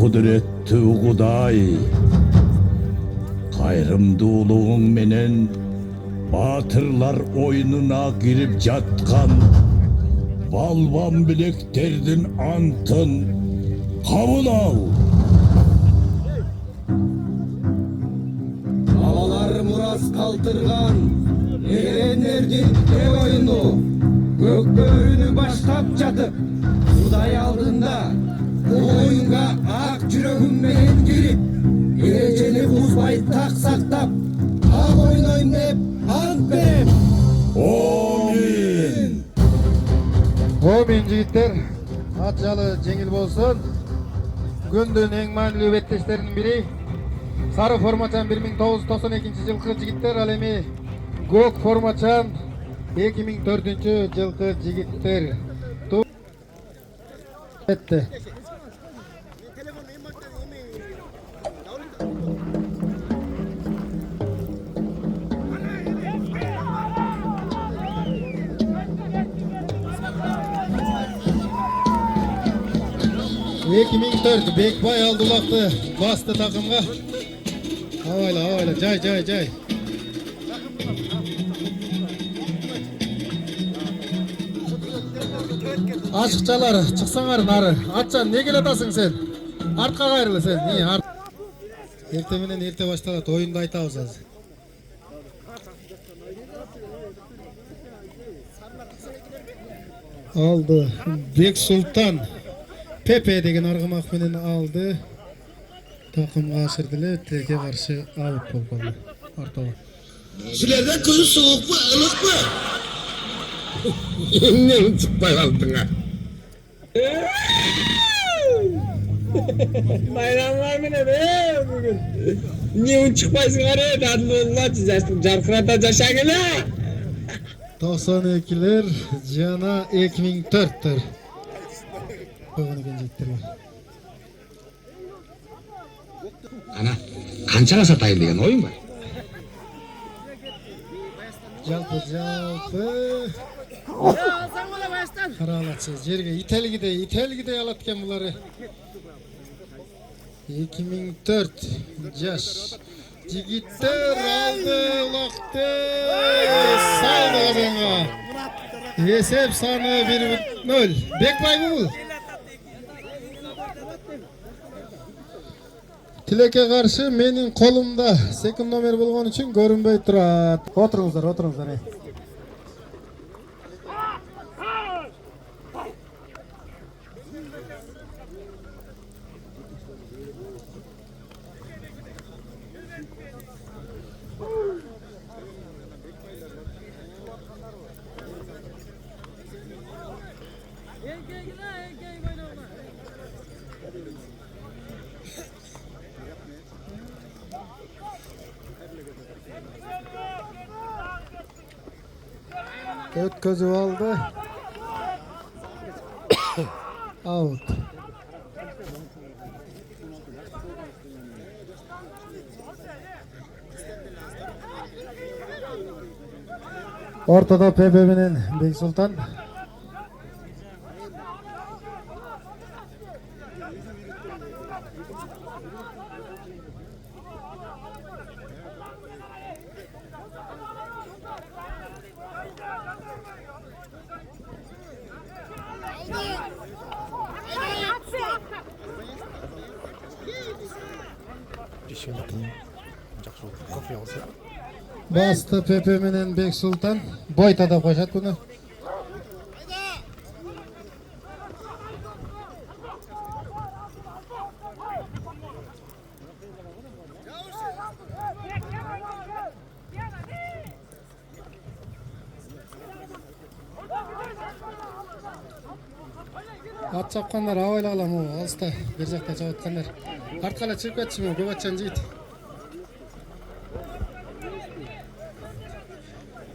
kudretli Kuday, kayrımdуулугуң менен батырлар oyununa girip жаткан балбан билектердин антын кабыл ал. Babalar muras kaldırgan erenlerdir dev oyunu. Gökbörünü başlap jatıp Kuday aldığında bu oyunga ak жүрөгүммен girip Ereceni buzbay tak saktap ak oynoyun dep ant berem. Amin. Amin жигиттер, ат жалы жеңил болсун. Күндүн эң маанилүү беттештеринин бири Сары формачан 1992-жылкы жигиттер, ал эми көк формачан 2004-жылкы жигиттер. Etти. Бекбай Алдулақты басты takımga. Havayla, jay. Aşıkçalar, çıksаңар нары. Атчан, не келатасың сен? Артқа кайрыл сен. Эрте менен эрте башталат, оюнду айтабыз азыр. Aldı. Bek Sultan Pepe деген аргымак менен алды. Takımga aşırdılı, teke karşı out болду. Артова. Sizlerden gözü soğuk mu, ılık mı? Ne çıkmay kaldın ha? Bayramlar mı ne be bugün? Niye çıkmaysın araya? Dadılığına çizersin. Carkırata caşa gele. 92'ler jana 2004'tür. Koygan eкен жигиттерге. Ana, kançaga satayım degan oyun var. Жалпы каралатсы жерге ителгидей алат экен булары. 2004 жаш жигиттер алды улакты салды казанга. Есеп саны 1-0. Бекбай бул. Тилекке каршы менин колумда секунд номер болгон үчүн көрүнбөй турат. Отуруңуздар. Ötközüp aldı. Out. Ortada Pepe menен Bek Sultan. Bastı Pepe menен Bek Sultan. Boyta da koşat bunu. At çapkanlar havayla alam o. Alsta bir jakta çapatkanlar. Artkala çıkıp ketişimi көп атчан жигит.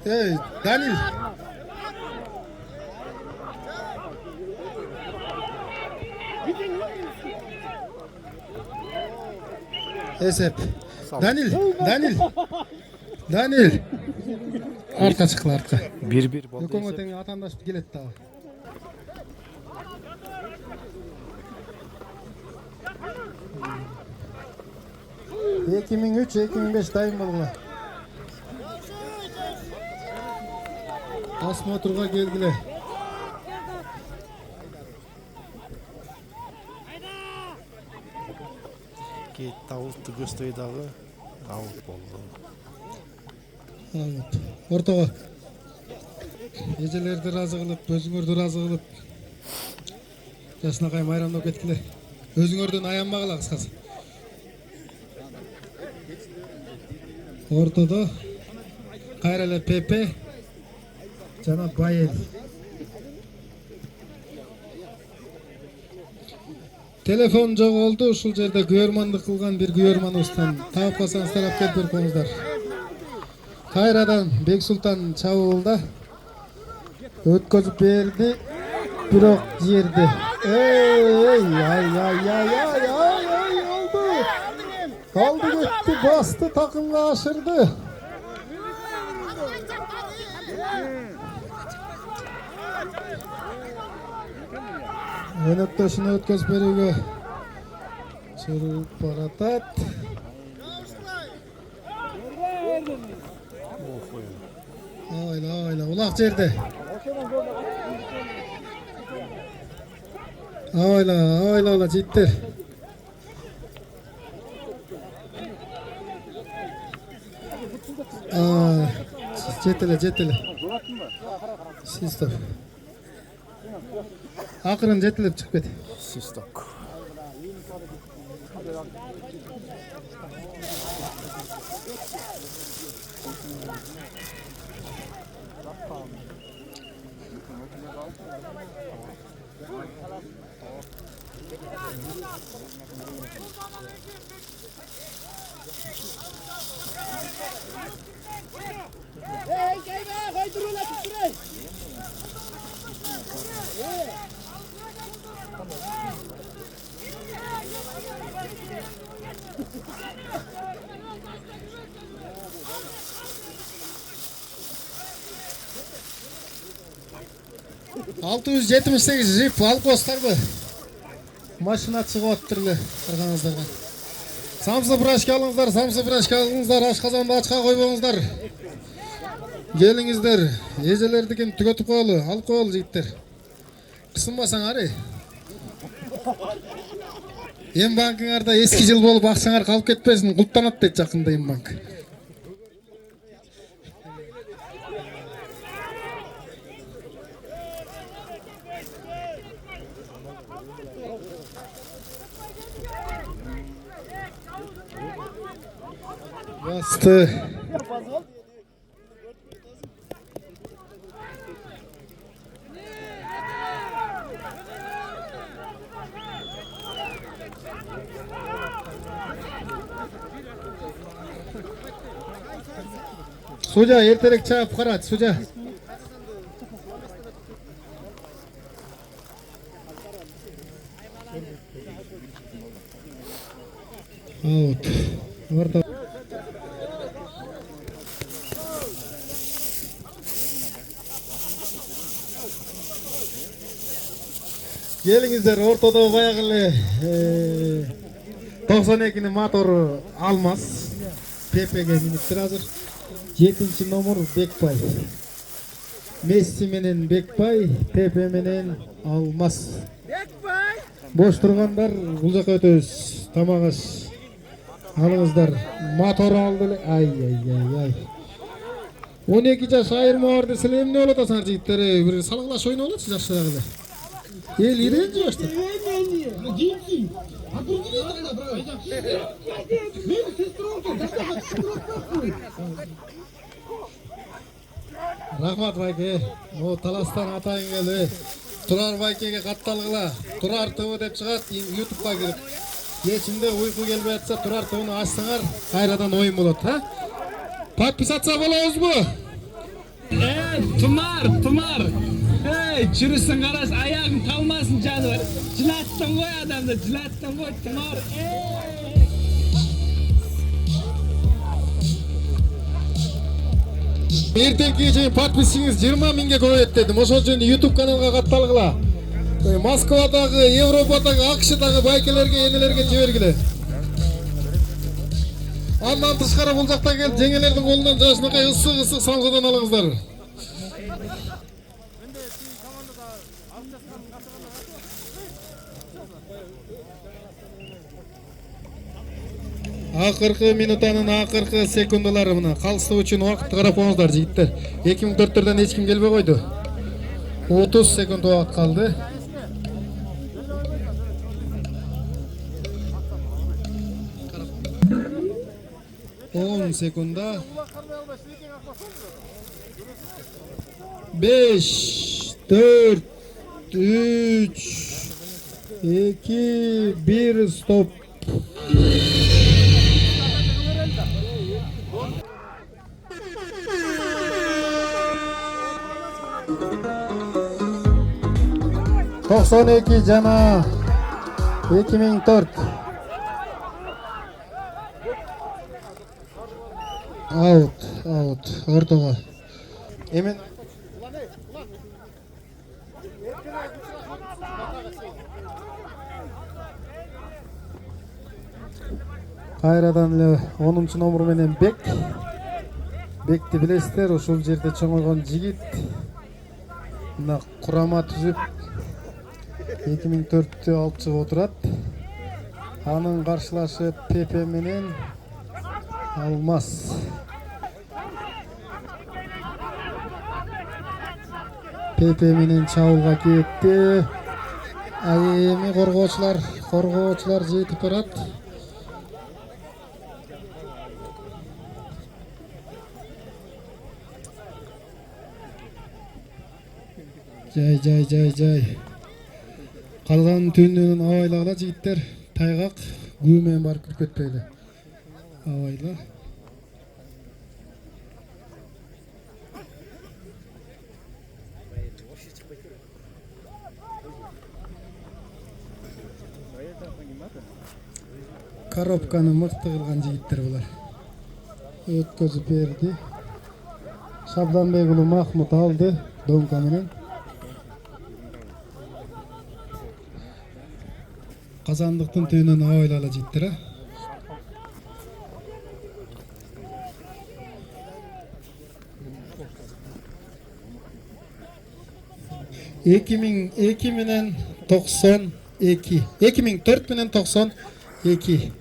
Ey Danil. Esep. Danil. Arka çıkla arka. 1-1 boldu. Yokonga teң atandаш келет дагы. 2003-2005 дайын болгула. Осмотрга келгиле. Кетті ауытты көстойдағы ауыт болды. Аут. Ортого. Эжелерди разы кылып, өзүңөрдү разы кылып. Жашынакай майрамдап кеткиле. Өзүңөрдөн аянбагыла кыскасы. Ортодо кайра эле Пепе жана Байел. Телефон жоголду, ушул жерде күйөрмандык кылган бир күйөрманыбыздан таап калсаңыздар алып келип берип коюңуздар. Кайрадан Бексултан чабуулда өткөзүп берди, бирок жерди. Oldu. Kaldı gitti, bastı, takımla aşırdı. Yönetteşini ötköz berүүгө çürüp baratat. Ayla, ulak жерде. Ayla, життер. Жетеле. Систок. Акырын жетелеп чыгып кет. Систок. Jip alkostarbı. Maşına çıkıp attırlı arkanızlardan. Samsı bıraşka alыңыздар, ашқазанды açqa koyboğunuzlar. Gelingizler, ejelerdikin tüketip koyalı, al koyalı jigitler. Kısınbasan ari. Em bankыңарда eski jıl bolup акчаңар kalıp ketpesin, kultanat deyt jakында Em bank. Bastı. Судья erterek çağıp karat, судья. Out. Orta. Gelingizler, ortada bayağılı 92'nin motoru Almaz. PPG minittir hazır. 7. nomor Bekbay. Messi menen Bekbay, PP menen Almaz. Boş turganдар бул жака өтөбүз. Тамак аш алыңыздар. Мотор алды. Ай. 12 жаш айырма бар десең эмне болот асаңар жигиттер? Бир салгылаш ойноо болот жашырагы. Ел иренчи башта. Рахмат байке. О таластан атайын келди. Турар байкеге катталгыла. Турар ТВ деп чыгат, YouTube'га кирип. Кечинде уйку келбей атса Турар ТВны ачсаңар, кайрадан оюн болот, ha? Подписаться болобузбу? Тумар. Çürüsün karas, ayağın kalmasın canım. Cilattın koy adamda, cilattın koy Tımar. Эртеңки чейин подписчиңиz 20 миңге көбөйөт дедим. Ошол үчүн YouTube каналга катталгыла. Москвадагы, Европадагы, АКШдагы байкелерге, энелерге жибергиле. Андан тышкары бул жакта келип жеңелердин колунан жашынакай ысык соңгудан алыңыздар. Акыркы минутанын акыркы секундалары мына калсы үчүн убакытты карап коңуздар жигиттер. 2004-төн эч ким келбей койду. 30 секунд убакыт калды. On sekunda 5 4 3 2 1 stop. Toksan iki jana 2004 out ортого эмен кайрадан эле 10-номер менен Бекти билесиздер, ушул жерде чоңойгон жигит. Мына курама түзүп 2004-тө алып чыгып отурат. Анын каршылашы Пепе менен Алмаз. Пепе менен чабуулга кетти. Эми коргоочулар жетип барат. Жай. Калган түндүн абайлагыла жигиттер. Тайгак күү менен барып кирип кетпейли. Абайла. Коробканы мыкты кылган жигиттер булар. Өткөзүп берди. Шабданбек уулу Махмут алды домка менен. Казандыктын түбүнөн абайлала жигиттер. 2002 менен 92. 2004 менен 92.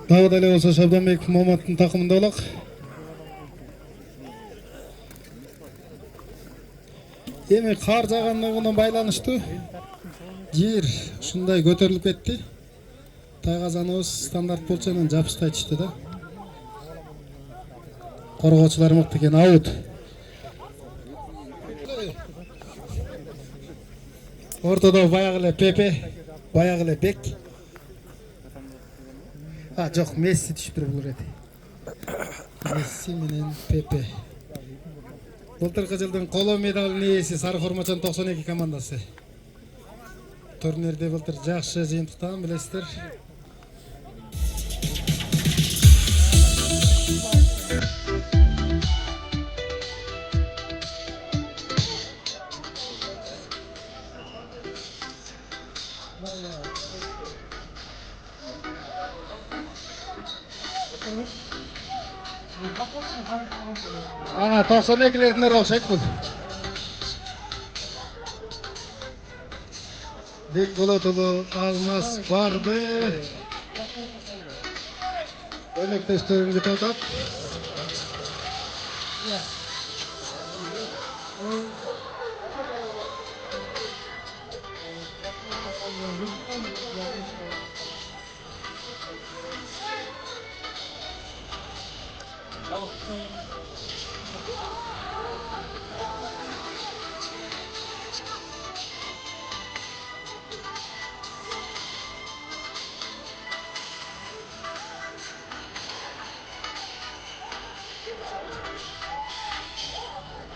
Дагы деле болсо Шабданбек Маматтын такымында болок. Эми кар жаганлыгына байланыштуу жер ушундай көтөрүлүп кетти. Тайгазаныбыз стандарт болчу анан жапыштай түштү да. Коргоочулар мыкты экен, аут. Ортодо баягы эле Пепе, баягы эле Бек. Жок, Месси түшүптүр бул рет. Месси менен Пепе. Былтыркы жылдын коло медалынын ээси Сары Формачан 92 командасы. Турнирде былтыр жакшы жыйынтыктаган, билесиздер. Ана 92-лердин окшойт бул. Бекболотулу Алмаз барды. Өнөктөштөрүн атат.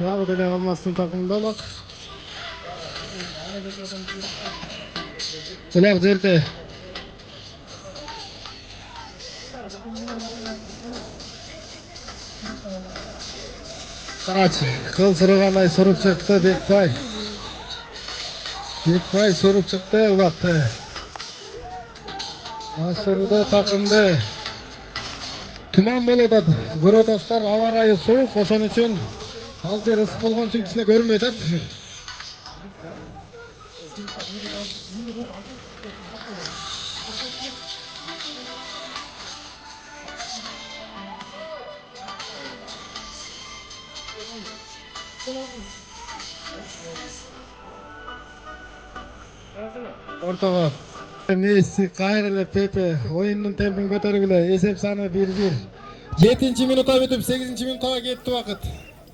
Abi dele almasın takımda bak. Kulak zerde. Kaç. Kıl sırıganay sorup çıktı Bekbay. Bekbay sorup çıktı uzaktı. Aşırıda takımda. Tuman boladı. Guru dostlar hava rayı soğuk. Oşan için halter ısık bolğon için içine görünmeydi. Ortaga. Messi, Kayrele, Pepe oyunun tempini ko'targila. Esep sani 1-1. 7-minutga bitip 8-minutga ketdi vaqt.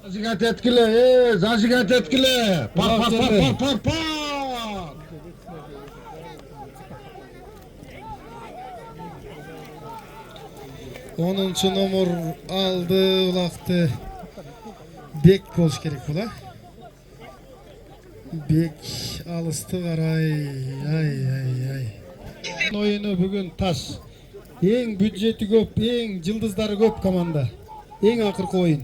Zajigat etkile, zajigat etkile. Pat pat pat pat pat pat. 10 nomor aldı uloqni. Bek bo'lish kerak bo'la. Bek alısты qaray. Ay. Oyunu bugün taş. Eng büdjeti köp, eng yıldızları köp komanda. Eng akırkı oyun.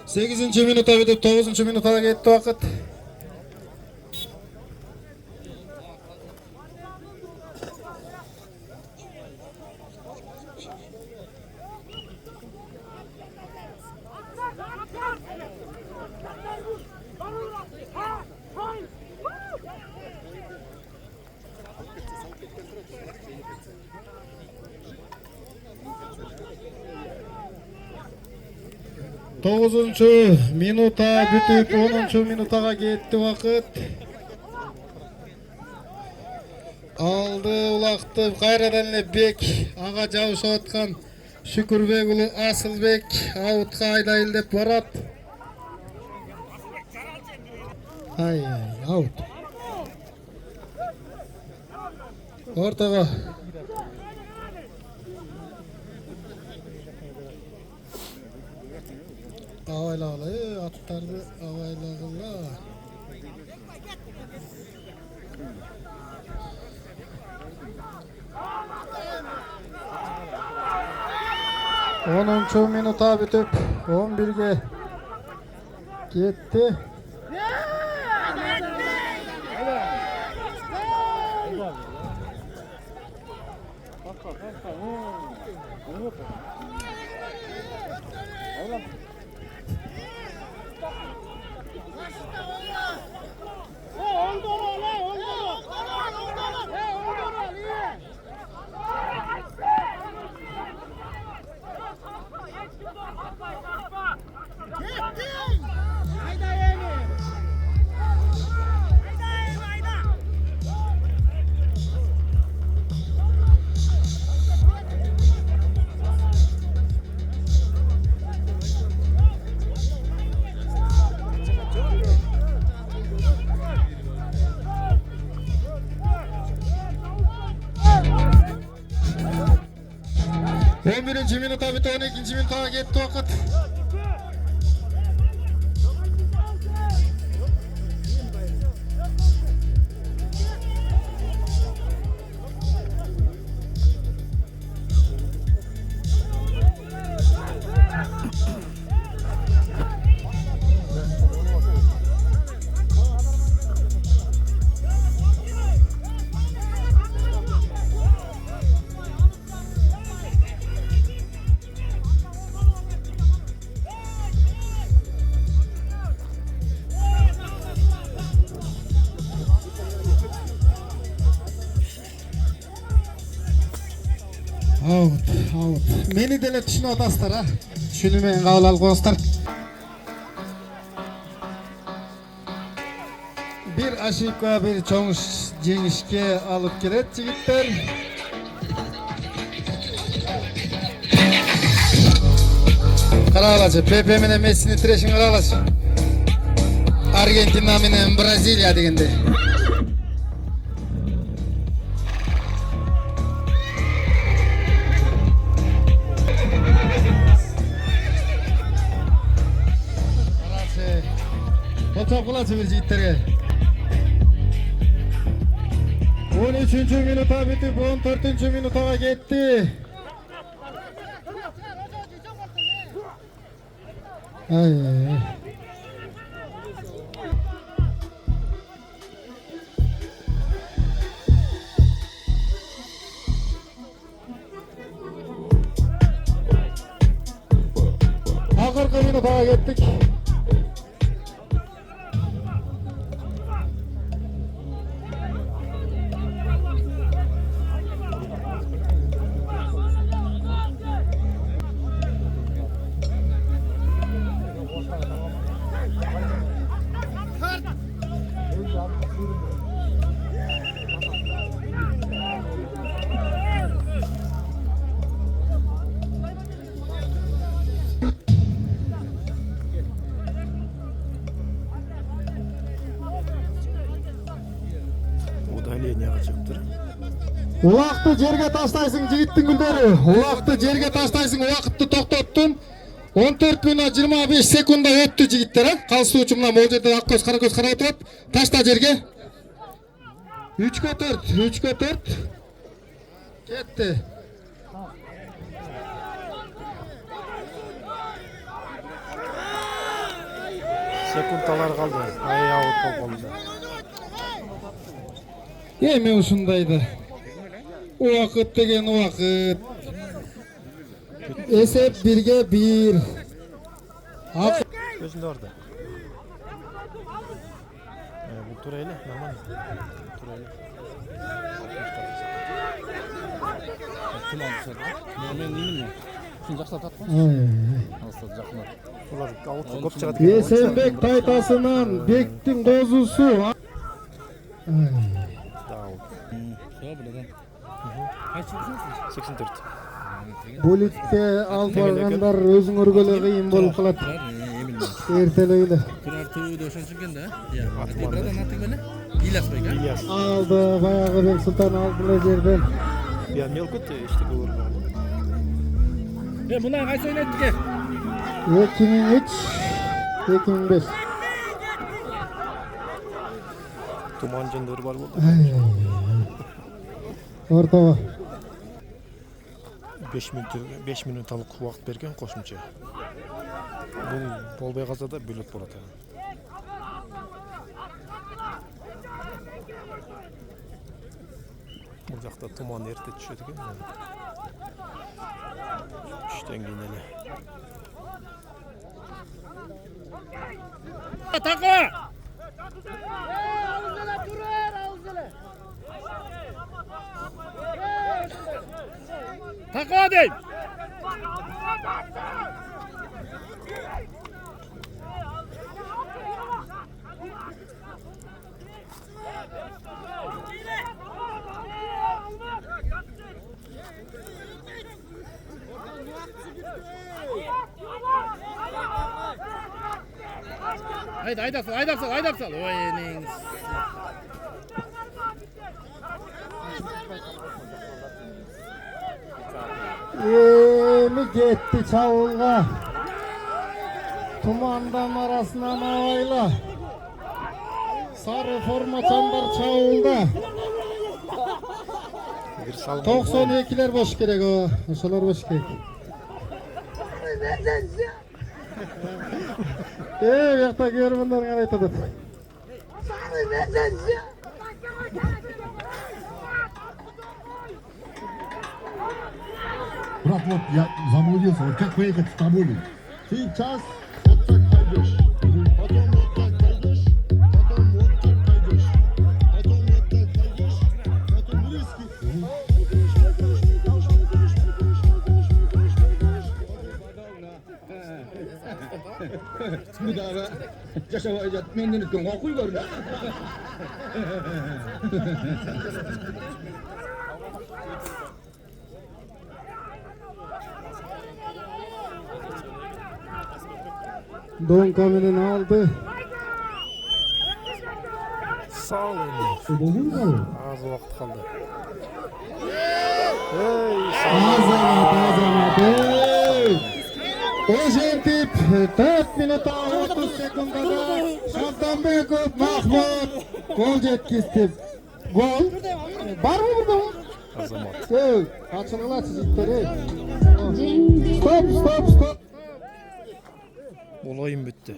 Sekizinci minuta bitip 9-minutga ketdi vaqt. To'qqizinchi minuta bitib 10-minutga ketdi vaqt. Aldı uloqni qayradan Bek ağa jabışayotgan Şükürbek ulu Asılbek outga aydayıl dep barat. Ay out. Ortaga. Avaylağılı attardı avaylağıla. Onuncu minuta bitip 11'ge gitti. Birinci minuta bitti 12. minuta gitti vaqt. Out. Meni dele tushunib otasizlar ha. Tushunmay qabul qilib qo'yasizlar. Bir aşıkka bir çoğun jengishga olib keladi yigitlar. Qarag'alachi, Pepe menen Messini tireshini qarag'alachi. Argentina menen Braziliya degende. çapkılaçı bir jigitlerge. 13. minuta bitip 14. minutaga ketdi. Ay. Akırkı minutaga ketdik. Удаление çıktı. Uvaқты жерге таштайсың жигиттин гүлдөрү. Uvaқты жерге таштайсың, убакытты токтоттум. 14 минут 25 секунда өттү жигиттер. Калсуучу мына могул жерде ак көз кара көз карап турат. Ташта жерге. 3-4, 3-4. Кетти. Секундалар kaldı. Ayağı out oldu. Эми ушундайды. Убакыт деген убакыт. Эсеп 1-ге 1. Gözünde orada. Bu turayla normal. Turayla. Kim aldı? Ben değilim ya. Şunu жақсылап татқан. Алыстады жақындап. Ular out көп çıkardı. Эсенбек тайтасынан Бектин козусу. Все, біледі. Қайсы жүрсіңіз? 84. Булитке алып баргандар өзүңөргө эле кыйын болуп калат. Эртелейле. Күрәр түйді ошончу екен да. Бирадан аты беле? İlyas Bey, ha? İlyas. Aldı, bayağı Bek Sultan aldı жерден. Ya Melkut işte görmüyor. Bundan қайсы ойнайды ке? 2003, 2005. Tuman cenderi var burada. Ortava. 5 minutalık vaqt bergen qo'shimcha. Bu bolbay qalsa da bölüp bo'ladi. Bu yoqda tuman erta tushadi ekan. Tushdan keyin ele. Taqa! Taqa deyim. Haydi aydap sal. Oy neyiniz. Emi gitti çavulga. Tumandan arasından avayla. Sarı forma çambar çavulda. 92'ler boş gerek o. Oşalar boş gerek. Bu yakta görmünlerin araytadı. Брат, вот я заблудился, вот как поехать в Стамбуле? Сейчас вот так пойдешь, потом вот так пойдешь, потом вот так пойдешь, потом вот так пойдешь, потом близкий. Смудава, жашап айтат, менден өткен оқуй көрмө. Don kaminin aldı. Sağ olun. Az vaqt qoldi. Azamat. Oşentip 4 минут 30 секундада Шабданбеков Махмуд гол жеткизди. Гол. Барбы burada? Азамат. Yok, açılırlar sizlikleri. Stop. Olayım bitti.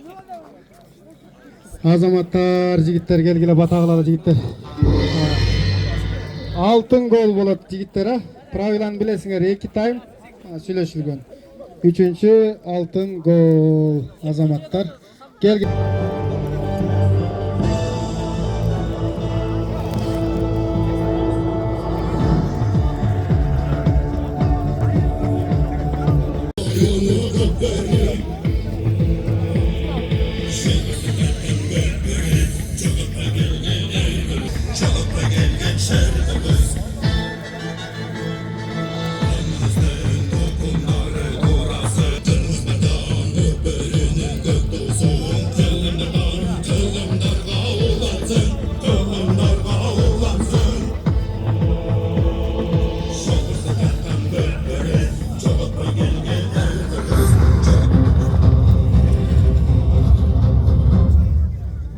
Azamatlar, jigitler gelgile batağıladı jigitler. Altın gol bolat jigitler ha. Pravilan bilesinger 2 time söyleşilgen. 3-cü altın gol Azamatlar. Gel.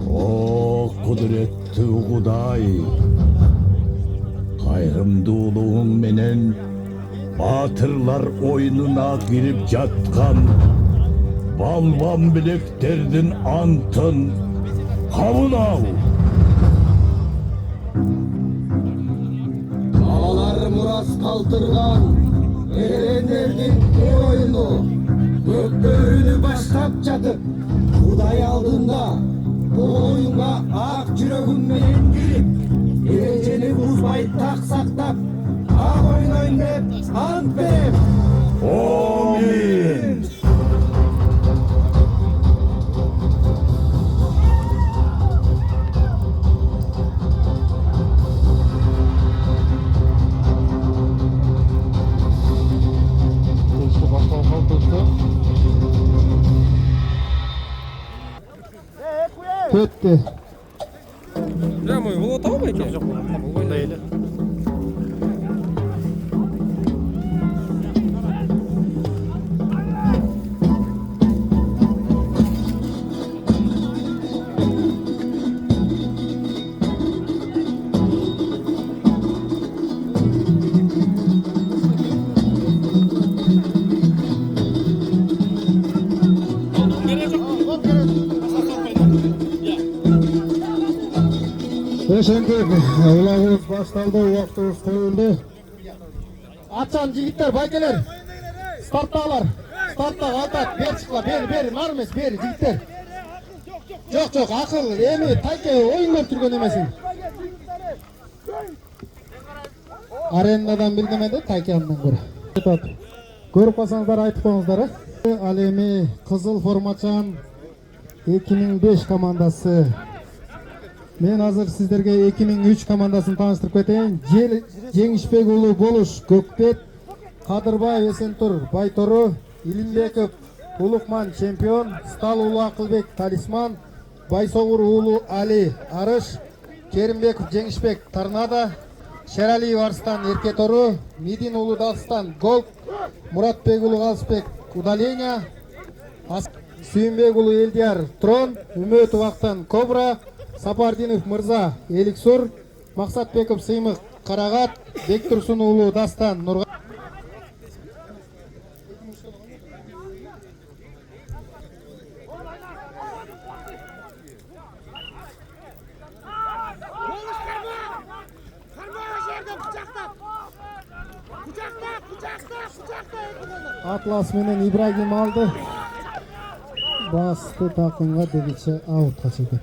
O kudretli Kuday, kayrımdуулугуң менен батырлар oyununa girip жаткан балбан билектердин антын кабыл ал. Балалар мурас калтырган эрендердин oyunu көкбөрүнү баштап жатып Кудай алдында bu oyunga ak жүрөгүм менен кирип эрежени бузбай так сактап ак ойнойм деп ант берем. Amin. Öttü. Прямо его лотал байке? Мындай эле. Teşekkür Ulağımız başlandı, vaktimiz koyuldu. Açan jigitler, baykeler. Starttağlar. Startta kaltak, ber çıkla, ber, narmes, ber, jigitler. Çok, akıl, emi, tayke, oyun götürgen emesin. Arenadan bilgemedi, tayke andan göre. Görüp kalsanızlar, aytıp koyunuzlar. Alemi, Kızıl Formaçan, 2005 komandası. Men hazır sizlerge 2003 komandaсын tanıştırıp keteyim. Жеңишбек уулу Болуш, Көкбет, Кадырбаев Эсентур, Байтору, Илимбеков, Улукман чемпион, Стал уулу Акылбек талисман, Байсоғур уулу Али Арыш, Керимбеков Жеңишбек Торнадо, Шералиев Арстан Эркетору, Мидин уулу Дагыстан Голд, Муратбек уулу Алысбек Удаление, Сүйүнбек уулу Элдияр Трон, Үмөтов Актан Кобра, Сапардинов Мырза Эликсур, Максатбеков Сыймык Карагат, Бектурсун уулу Дастан Нурга. Атлас менен Ибрагим алды. Басты такымга дегиче аутка чекет.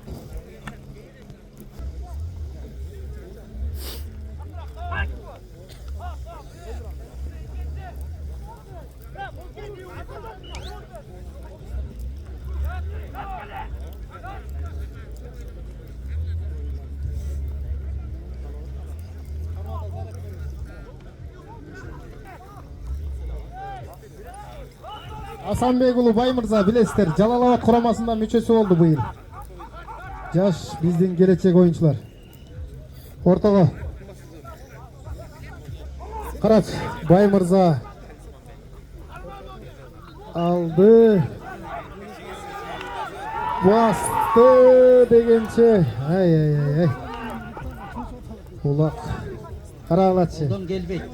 Асанбек уулу Баймырза билесиздер, Жалал Абад курамасында мүчөсү болду быйыл. Жаш биздин келечек оюнчулар. Ортого. Карач, Баймырза алды. басты дегенше. Ай. Улак. Каралачы. Қолдан келбейді.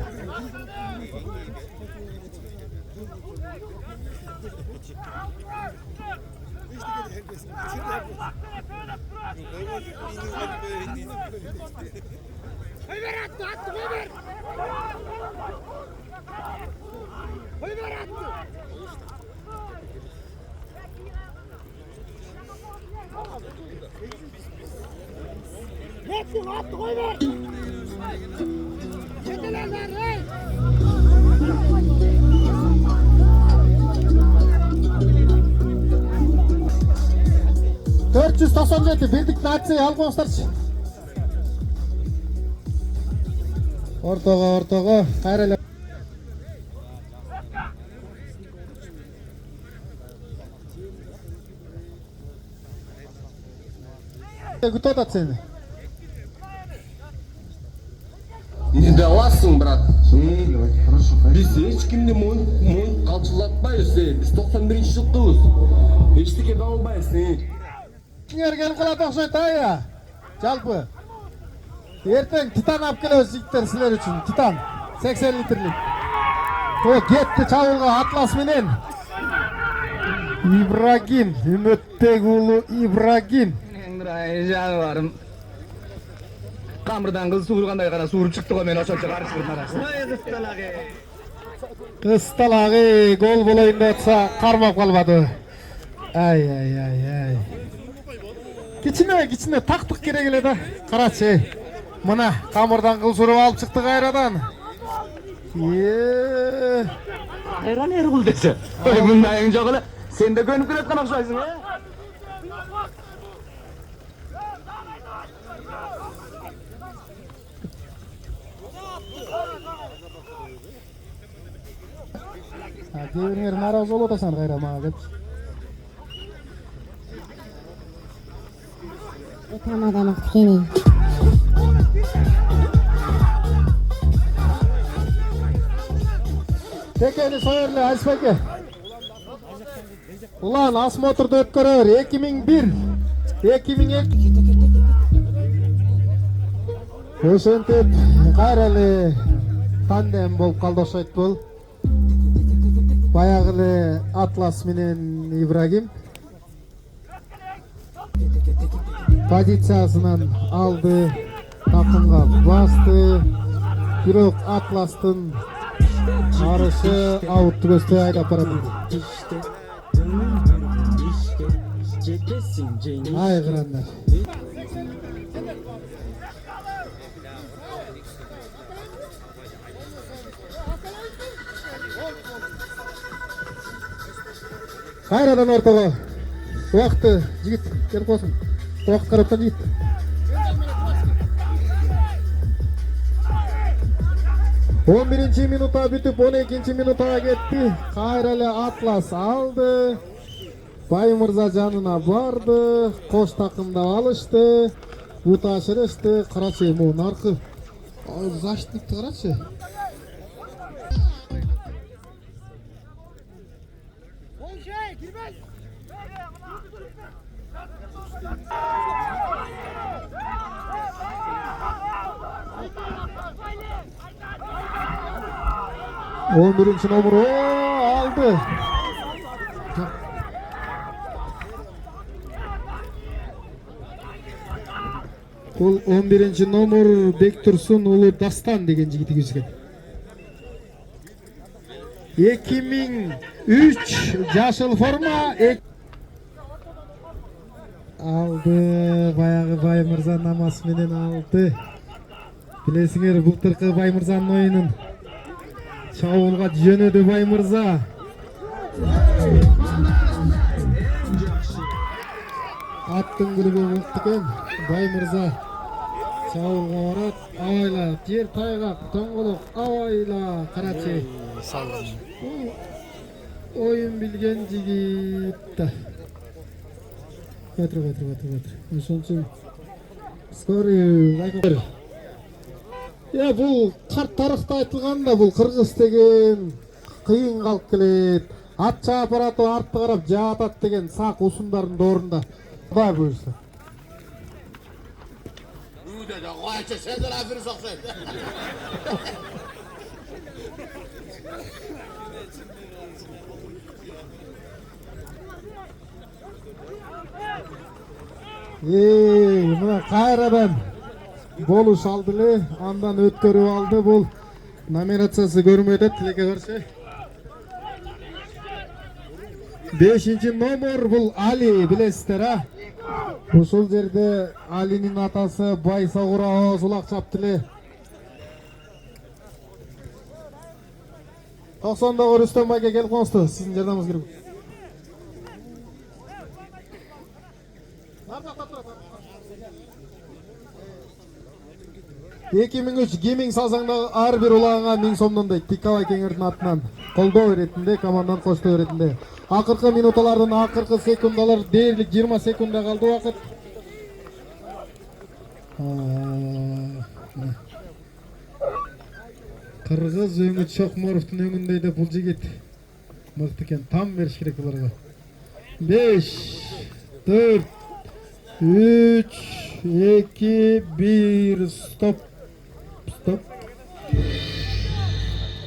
Dört yüz 97 bildik natsi al ko'rsatchi. O'rtog'a, qayrala. Кто сeni? Не даласың, брат. Хорошо. Біз ешкімді мойын қалчылатпайыз. Біз 91-ші жылдымыз. Ештеңе де албайыз. Ergen qiladi o'xshaydi ya. Жалпы. Ertang titan olib kelamiz yigitlar sizlar uchun. Titan 80 litrlik. O ketdi Chavulga Atlas menen. Ibragim, Ümitbekulu Ibragim. Жаныбарым. Камырдан кыз суыргандай гана сууруп чыкты го мен ошончо карышып карашып. Кысталагы гол болойын деп атса кармап калбады. Ай. Кичине тактык керек эле да. Карачы. Мына камырдан кыл суруп алып чыкты кайрадан. Кайран Эргул десе. Ой мындайың жок эле. Сен де көнүп келаткан окшойсуң, Кейбіреулер наразы болып отырсың қайра маған деп. Tamamdan okuyayım. Tekeni soyerli Ayspeke. Ulan осмотрды өткөрөр 2001, 2002. Ошентип кайра эле тандем болуп калды окшойт бул. Баягы эле Атлас менен Ибрагим позициясынан алды, такымга басты. Бирок Атластын арышы аутты көздөй айдап барады. Айгырандар. Кайрадан ортого. Убакыты жигит келип калсын. Убакыт карап тур жигит. Он биринчи минутта бүтүп 12-нчи минутага кетти. Кайра эле Атлас алды. Баймырза жанына барды. Кош такымда алышты. Бута ашырышты. Карачы могу наркы. Защитникти карачы. 11-ci номер aldı. Бұл 11-ci номер Бектурсун улу Дастан деген жигити кирген. 2003 жашыл форма алды. Баягы Баймырза намаз менен алды. Билесиңер, былтыркы Баймырзанын оюнун Чабуулга жөнөдү Баймырза. Аттын күлүгү болуп экен. Баймырза чабуулга барат. Абайла жер тайгак, тоңголок абайла карачы. Оюн билген жигит да. Отур. Ошон үчүн скорый лайк. Я бул карт тарыхта айтылганда бул кыргыз деген кыйын калып келет. ат чаап баратып артты карап жаатат деген сак усундардын доорунда. Кудай буйрса. Мына кайрадан болуш алды эле, андан өткөрүп алды. Бул номинациясы көрмөдө тилекке каршы. 5-номер бул Али, билесиздер, а? Ушул жерде Алинин атасы Байсагура сулак чапты эле. 90-дагы Рүстөм байке келип коңузду, сиздин жардамыңыз керек. 2003 гейминг салсаңдагы ар бир улагыңа 1000 сомдон дейт. Пикабай кеңердин атынан колдоо иретинде, команданын коштоо иретинде. Акыркы минуталардын акыркы секундалар дээрлик 20 секунда калды убакыт. Кыргыз Өңүт Чокморовдун өңүндөй деп бул жигит мыкты экен. Там бериш керек буларга. 5 4 3 2 1 стоп. Стоп.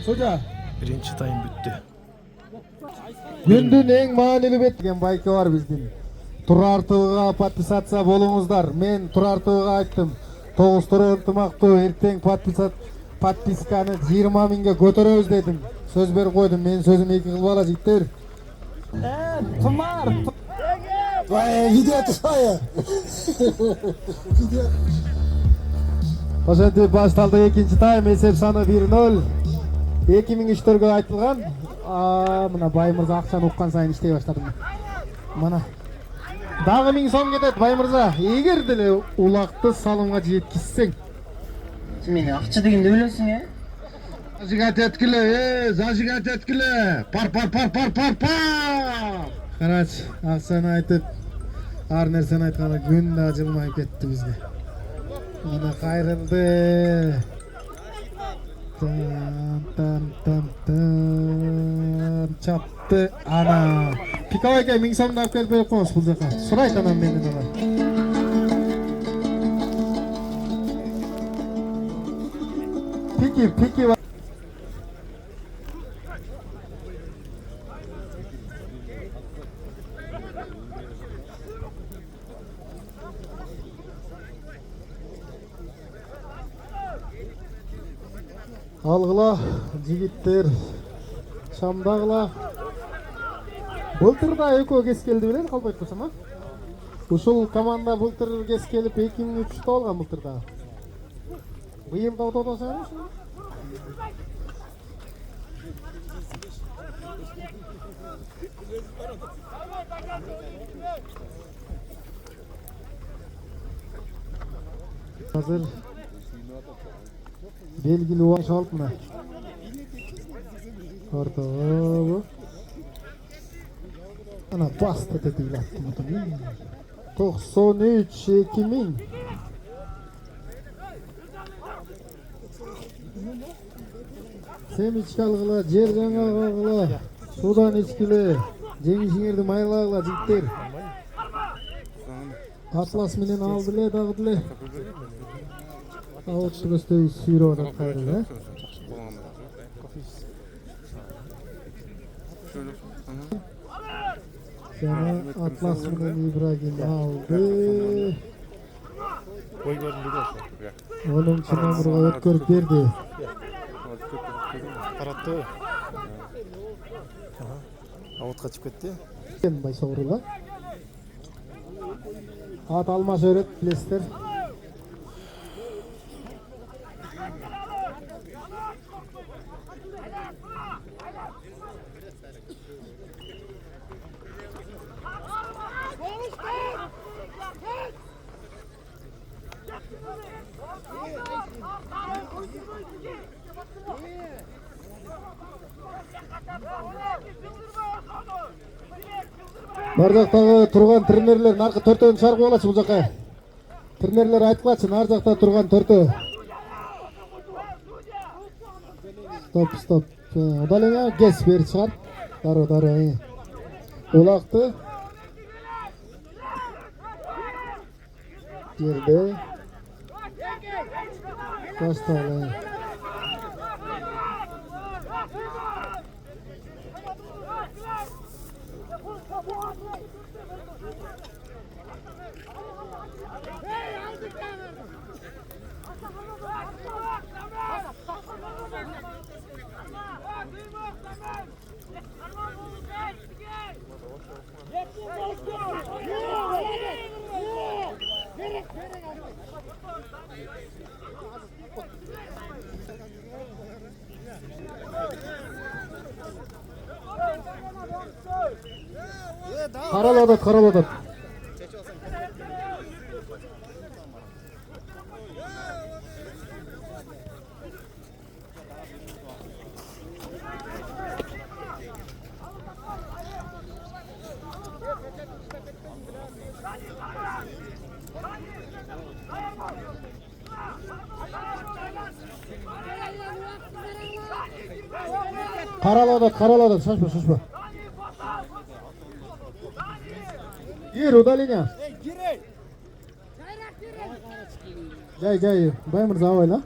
Судья. Биринчи тайм бүттү. Күндүн эң маанилүү бет деген байке бар биздин. Турар ТВга подписация болуңуздар. Мен Турар ТВга айттым. Тогуштуру ынтымактуу эртең подписканы 20 миңге көтөрөбүз дедим. Сөз берип койдум. Мен сөзүм эки кылбала жигиттер. Тумар. Видео тышпайы. Ошентип башталды экинчи тайм, эсеп саны 1-0. 2003-төргө айтылган. Мына Бай мырза акчаны уккан сайын иштей баштады. Мына дагы 1000 сом кетет Бай мырза. Эгер деле улакты салымга жеткизсең. Мен акча дегенде өлөсүң, э? Зажигать эткиле, зажигать эткиле. Пар. Карач, акчаны айтып, ар нерсени айтканда күн да жылмайып кетти бизге. Мына кайрылды. Чапты. Ана. Пикабайга 1000 сомду алып келип берип коңуз бул жака. Сурайт анан менден ала. Пики. Алгыла жигиттер, шамдагыла. Былтыр да экөө кес келди беле, калбайт болсом, а? Ушул команда былтыр кес келип 2003-тө алган былтыр да. Быйыл да отосоң ушул. Азыр белгилүү уақыт алып мына. Ортого. Ана басты тетиге аттым отыр. 93 2000. Семичке алгыла, жер жаңа алгыла, судан ичкиле, жеңишиңерди майлагыла жигиттер. Атлас менен алды эле, дагы деле. Аутты көздөй сүйрөп атат кайрылды, э? Жана Атлас менен Ибрагим алды. Ой көрүндү да ошо. 10-номерге өткөрүп берди. Каратты. Аутка чыгып кетти. Байсагура. Ат алмаш өрөт, билесиздер. Бар жактагы турган тренерлер наркы төртөөнү чыгарып алачы бул жака. Тренерлер айтылачы, нар жакта турган төртөө. Стоп. Удаление кес бери чыгар. Darı. Ulaktı. Girdi. Baştalı. Karaladı. Karaladı. Şaşma. Gir удаление. Jay. Bay Mirza oyla.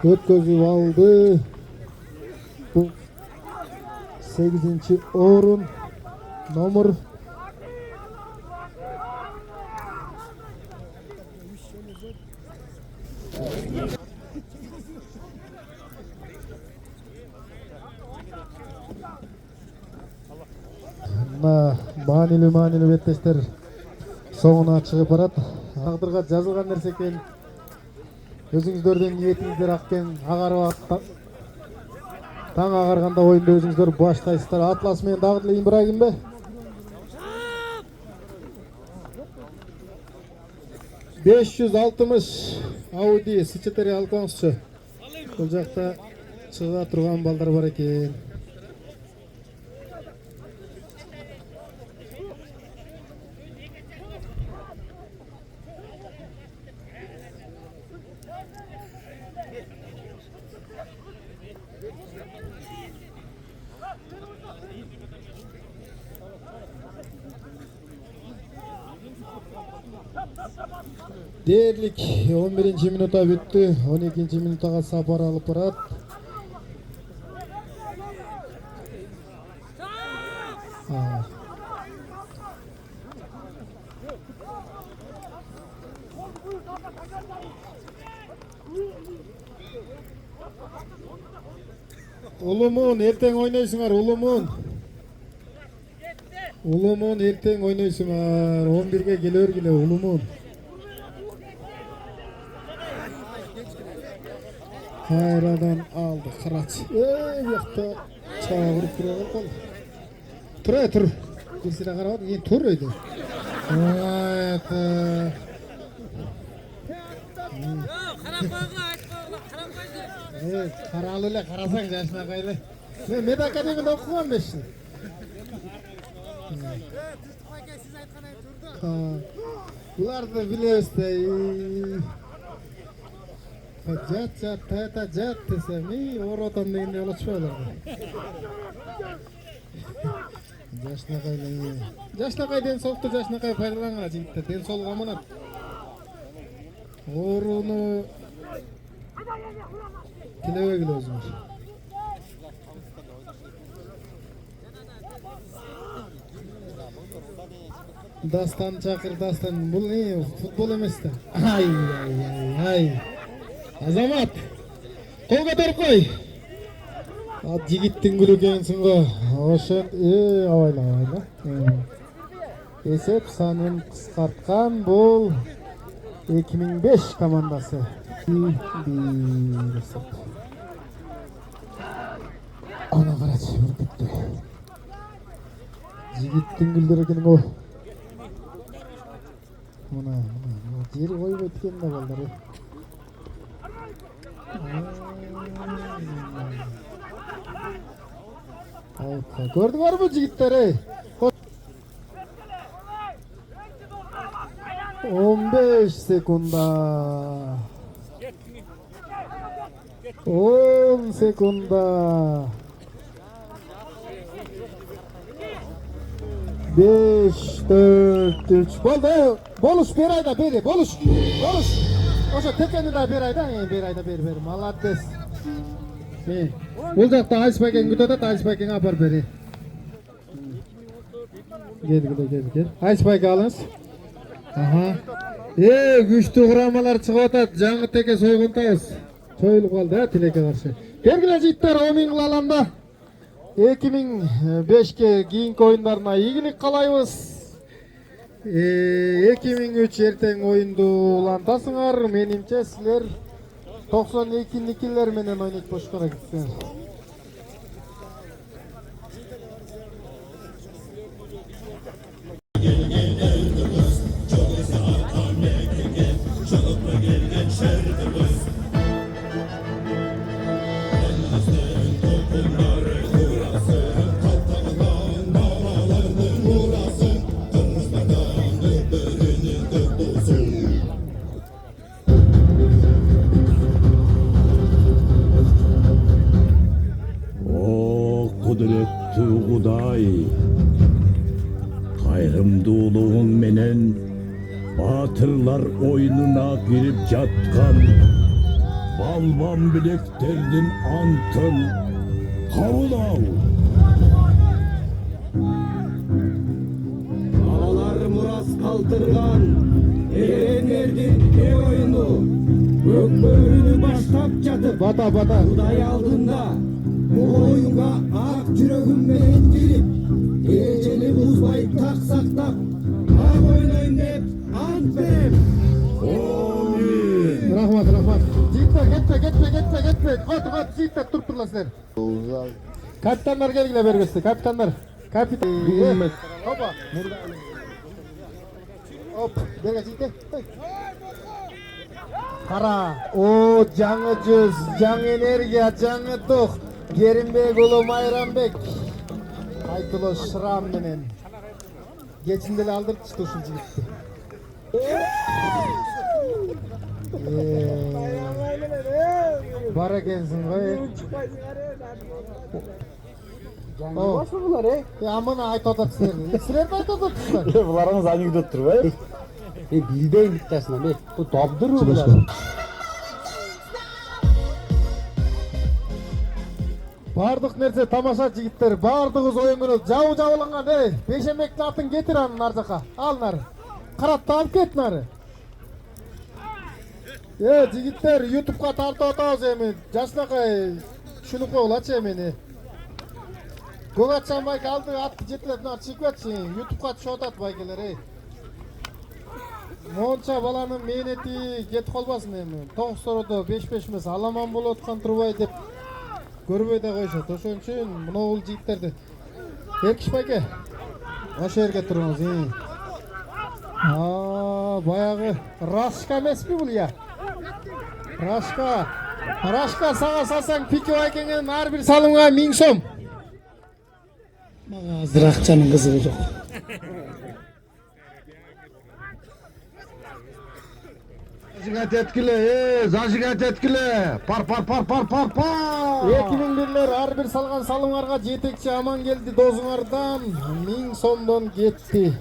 Ötközüp aldı. Bu 8. orun nomor Manili беттештер соңуна чыгып барат. Тагдырга жазылган нерсе экен. Өзүңүздөрдүн ниетиңиздер аккен агарып таң агарганда оюнду өзүңүздөр баштайсыздар. Атлас менен дагы деле Ибрагимбе. $560 Audi S4 алгансчы. Бул жакта чыга турган балдар бар экен. Дерлик 11 минута бүттү. 12 минутага сапар алып барат. Улумун эртең ойнойсуңар, улумун. Улумун эртең ойнойсуңар. 11-ге келе бергиле улумун. Кайрадан алды Кырач. Бuyakta çağırıp duruyor kol. Tur. Birisine karabad, yine tur öydü. Evet. Evet, karalıyla karasan yaşına kaylı. Med Akademiyada okugan 5 yıl. Bulardı biliriz de. Jat desem, oradan degende yola çıkıyorlardı. Жашнакай ден соолукту жашнакай пайдаланган жигиттер. Ден соолук аманат. Ооруну Kilebegil özüңөр. Dastan çakır dastan. Bul ne? Futbol emes da. Ay ay ay ay. Azamat. Kol kotor koy. At jigittin gülü gensin go. Oşun avayla avayla. Esep sanın kıskartkan bul 2005 komandası. Bir esep. Ana karaç bitti. Jigittin güldürgen o. Muna jeri koyup ötken de balдар. Gördüңөр mü jigitler? 15 sekunda. 10 sekunda. 5, 4, 3. Boldu. Boluş bir ayda beri. Boluş. Oşa tekeni de bir ayda beri. Malades. Bul jakta Icepack'in gütöt, Icepack'in apar beri. Gel. Icepack alınız. Aha. Güçlü kuramalar çıkıp atat. Жаңы teke soygun tağız. Soyulup kaldı ha Tilek'e karşı. Belgile jitler 10 yıl alanda 2005'ke kийинки oyunlarına ийгилик каалайбыз. 2003 эртең oyundu улантасыңар. Menimçe sizler 92'liler menen oynayıp boşkara gitsiniz. Kudretli Kuday, kayırımduluğun menen batırlar oyununa girip jatkan balban bileklerden antın kabul al. Babalar muras kaldırgan erenlerden ne oyunu gökbörünü başlap jatıp Bata. Kuday aldığında bu oyunga ak yüreğimden girip eceli buzbay tak saktap ak oynayın dep ant berem. Rahmat. Jigitler gitme. Kot jigitler turup turlar sizler. Kapitanlar gelgile bergesi. Kapitanlar. Hoppa. Hop. Berge jigitler. Kara. O жаңы жүз, жаңы энергия, жаңы дух. Керимбек ulu Майрамбек. Айтылы Шрам менен. Geçinde de aldırıp çıktı şu jigitти. Бар экенсиң го. Жаңы булар амына айтып атасыздар. Силер айтып атасыздар. Буларыңыз анекдот турбайбы? Билбейм биттесин эме. Бу добдур булар. Бардық нерсе тамаша жигиттер. Бардығыз оюңуңуз жабыланган. Бейшембектин атын кетир анын ар жака. Ал нары. Каратты алып кет нары. Жигиттер YouTube'га тартып атабыз эми. Жашынакай түшүнүп койгулачы эмени. Гогатчан байке алды атты жетилет нар чыгып атчы. YouTube'га түшүп атат байкелер. Монча баланын мээнети кетип калбасын эми. Тоғсородо 5-5 эмес аламан болуп аткан турбай деп көрбөй да койшот. Ошон үчүн мына бул жигиттерди Эркиш байке ошо жерге туруңуз. Баягы Рашка эмеспи бул я? Рашка сага салсаң пики байкеңдин ар бир салымга 1000 сом. Мага азыр акчанын кызыгы жок. Zajigат еткіле. Пар. 2001'ler ар бир салган салымдарга жетекчи аман келди досуңардан 1000 сомдон кетти.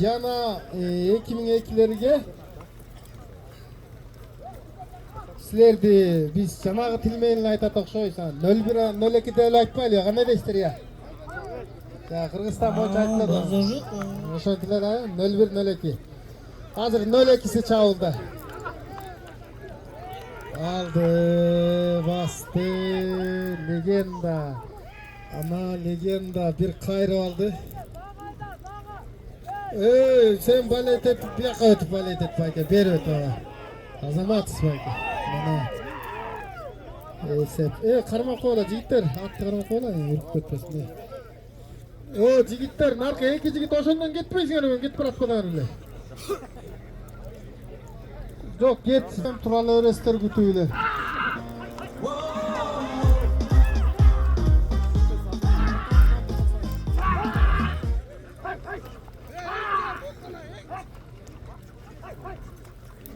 Жана 2002'lerге силерди биз жанагы тил менен эле айтат окшойбуз. 01 02 деп эле айтпайлы, кандай дейсиздер я? Ya Kırgızistan boyunca айтылады. Ошентип эле 01 02. Азыр 02си чабылды. Алды, басты, легенда. Ана легенда бир кайрып алды. Sen балет этип, бияка өтүп балет этип байке, бери өтүп ала. Азаматсыз байке. Мана. Эсеп. Кармап койгула жигиттер, атты кармап койгула, уруп кетпесин. Жигиттер, наркы эки жигит ошондон кетпейсиңер, мен кетип бараткан эле. Жок, кет, туралы өрөстөр күтүүлөр.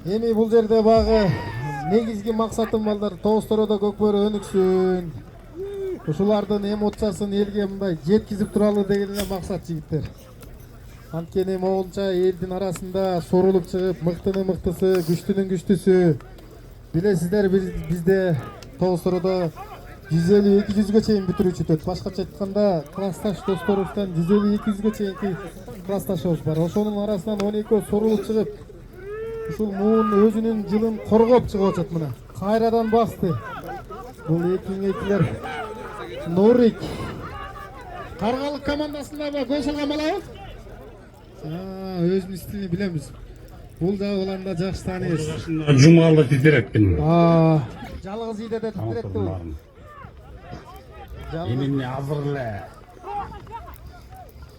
Эми бул жерде багы негизги максатым балдар Тоостороодо көкбөрү өнүксүн. Ушулардын эмоциясын элге мындай жеткизип туралы деген эле максат жигиттер. Анткени могулча элдин арасында сорулуп чыгып, мыктынын мыктысы, күчтүнүн күчтүсү. Билесиздер, бизде Тоостороодо 150-200ге чейин бүтүрүүчү өтөт. Башкача айтканда, классташ досторубуздан 150-200ге чейинки классташыбыз бар. Ошонун арасынан 12 сорулуп чыгып, ушул муун өзүнүн жылын коргоп чыгып атат мына. Кайрадан басты. Бул экилер Нурик. Каргалык командасында гол салган балабы? Өзүнүн стилин билебиз. Бул да уланда жакшы тааныйбыз. Жумалы титиретпин. Жалгыз ийде титиретти бул. Эмне азыр эле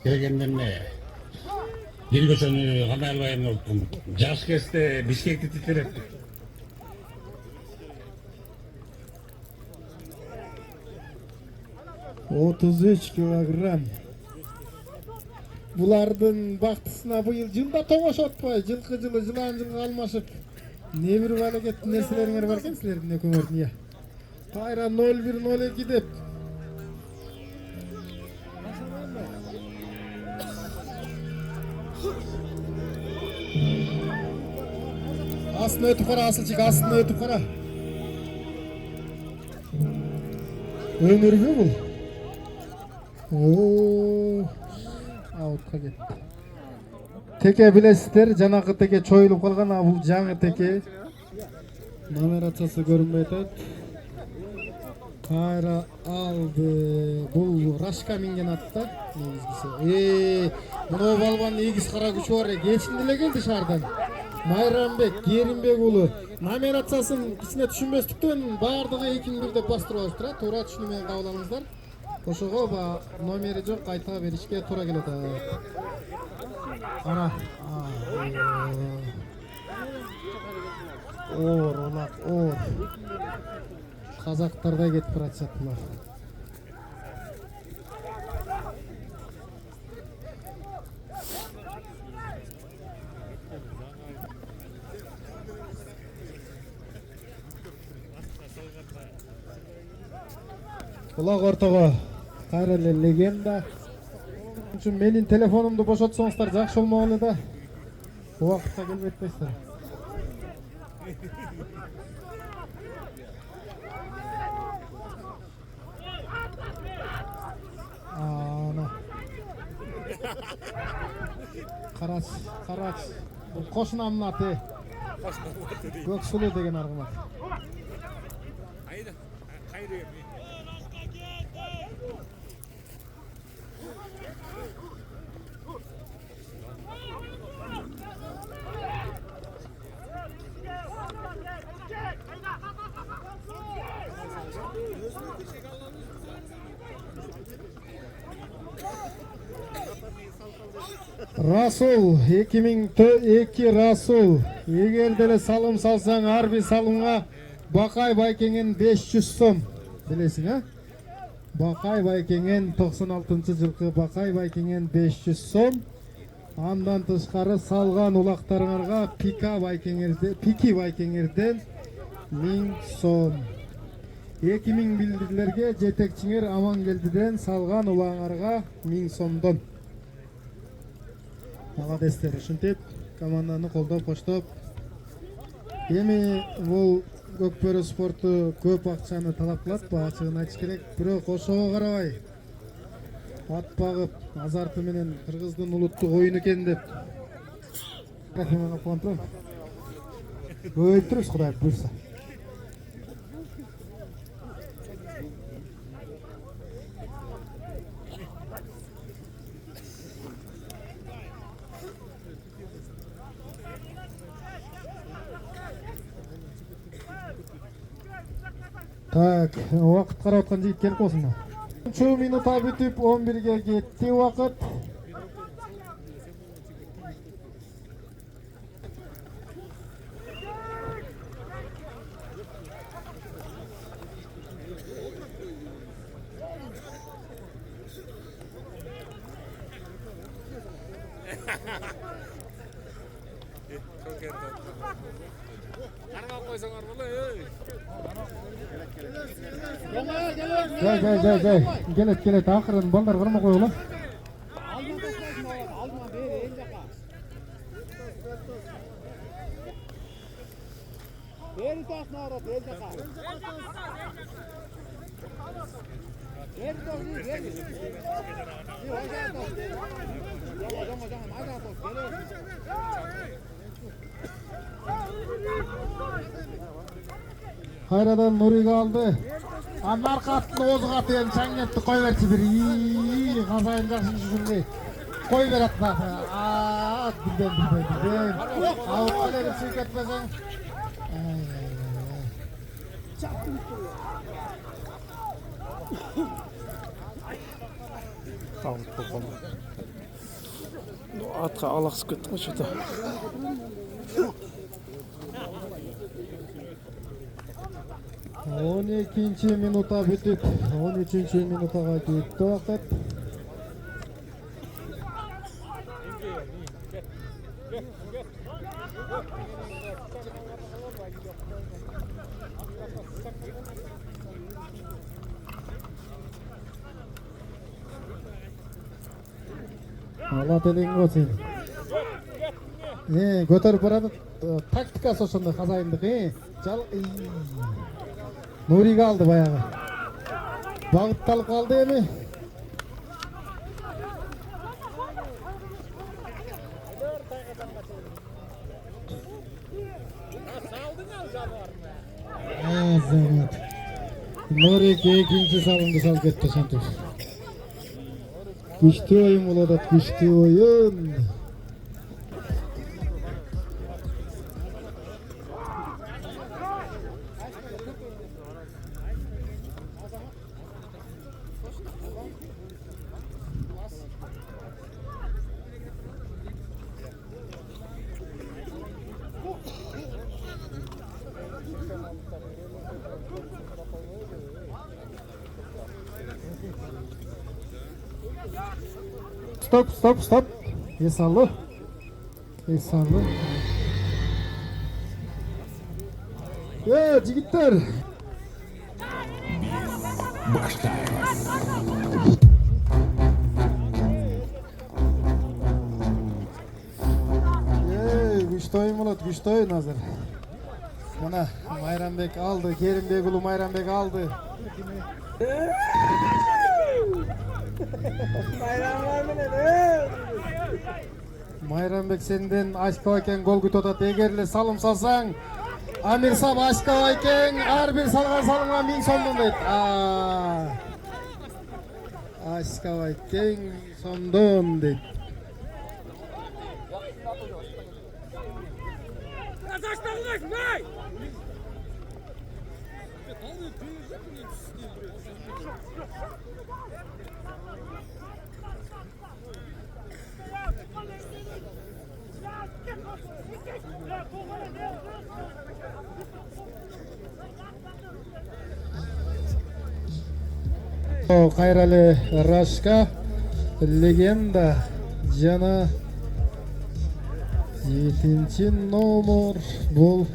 келгендемне бир көчөнү кандай албайын уктум. Жаш кезде Бишкекти титиретти. Otuz 3 kilogram. Булардын бактысына быйыл жылда тогош отпой, жылкы жылы жылан жылга алмашып, не бир балекет нерселериңер бар экен силердин экөөңөрдүн я. Кайра 01-02 деп. Астына өтүп кара, Асылчык, астына өтүп кара. Өнөрбү бул? Аутка кетти. Теке билесиздер, жанагы теке чоюлуп калган, а бул жаңы теке. Номерациясы көрүнбөй атат. Кайра алды. Бул Рашка минген атта. Негизгиси. Мына балбандын эгиз кара күчү бар. Кечинде эле келди шаардан. Майрамбек Керимбек уулу. Номерациясын кичине түшүнбөстүктөн баардыгы 2-1 деп бастырып алыптыр. Туура түшүнүү менен кабыл алыңыздар. Ошого номери жок, кайта беришке туура келет. Ана. Улак, Казактарда кетип баратышат булар. Улак ортого кайра эле легенда. Үчүн менин телефонумду бошотсоңуздар жакшы болмок эле да. Убакытта келбей атпайсыздар. Ана. Карач. Бул кошунамдын аты. Көксулуу деген аргымат. Расул 2002 Расул. Эгер деле салым салсаң, ар бир салымга Бакай Байкеңен 500 сом. Билесиң, а? Бакай Байкеңен 96-жылкы Бакай Байкеңен 500 сом. Андан тышкары салган улактарыңарга Пики Байкеңерден 1000 сом. 2000 билдирлерге жетекчиңер Амангелдиден салган улаңарга 1000 сомдон. Молодецтер, ушинтип команданы колдоп, коштоп. Эми бул көкбөрү спорту көп акчаны талап кылат, бу ачыгын айтыш керек. Бирок ошого карабай ат багып азарты менен кыргыздын улуттук оюну экен деп көбөйтүрүз, Кудай буйрса. Так, убакыт карап аткан жигит келип калсын. 3 минутта бүтүп 11ге кетти убакыт. Жай, келет, акырын балдар кармай койгула. Кайрадан Нурига алды. Анар каттын озук аты эми чаңетти кой берчи бир. Казайын жакшы жүзүндө. Кой берет да. Билбейм. Алып келип чыгып кетпесең. Алып болгон. Атка алаксып кеттим ошо. 12 минутта бүтүп 13 минутага кетти убакыт. Алат элең болсун. Көтөрүп барат. Тактикасы ошондой казайындык, Нурига алды баягы. Багытталып калды эми. Нурик экинчи салымды салып кетти ошентип. Күчтүү оюн болуп атат, күчтүү оюн. Стоп. Эсалы. Жигиттер. Күчтүү оюн болот, күчтүү оюн азыр. Мына Майрамбек алды, Керимбек уулу Майрамбек алды. Майрамбек сенден Ашкабай экен гол күтүп атат. Эгер эле салым салсаң, Амир Саб Ашкабай экен, ар бир салган салымга 1000 сомдон дейт. Ашкабай экен сомдон дейт. Кайра эле Рашка легенда жана 7-чи номер бул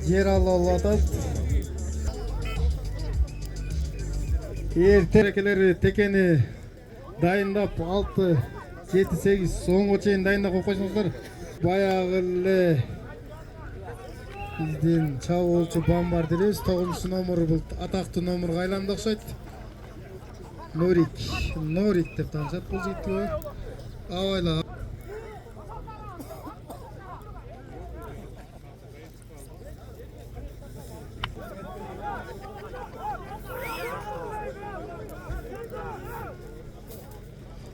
жер ала алат. Эртерекелери текени дайындап 6, 7, 8 соңго чейин дайындап коюп койсоңуздар. Баягы эле биздин чабуулчу бомбардирибиз 9-номер бул атактуу номерге айланды окшойт. Норик деп таанышат бул жигитти. Абайла.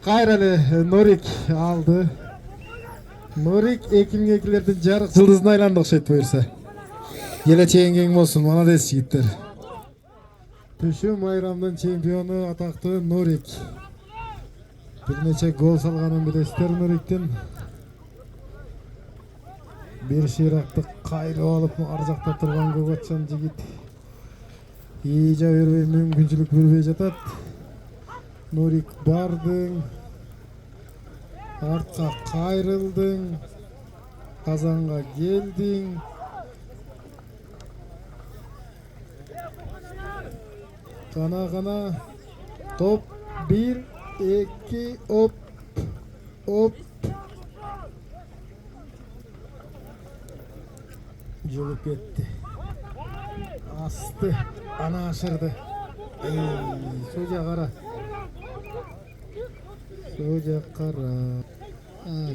Кайра эле Норик алды. Норик 2002-лердин жарык жылдызына айланды окшойт буюрса. Келечегиң кең болсун, молодец жигиттер. Түшү майрамдын чемпиону атактуу Норик. Бир нече гол салганын билесиздер Нориктин. Бир ширакты кайрып алып ар жакта турган көкөтчөн жигит. Ийжа бербей мүмкүнчүлүк бербей жатат. Норик бардың, артқа кайрылдың, казанга келдиң. Гана топ 1, 2, оп. Жолуп кетти. Асты, ана ашырды. Сожа кара. Сожа кара.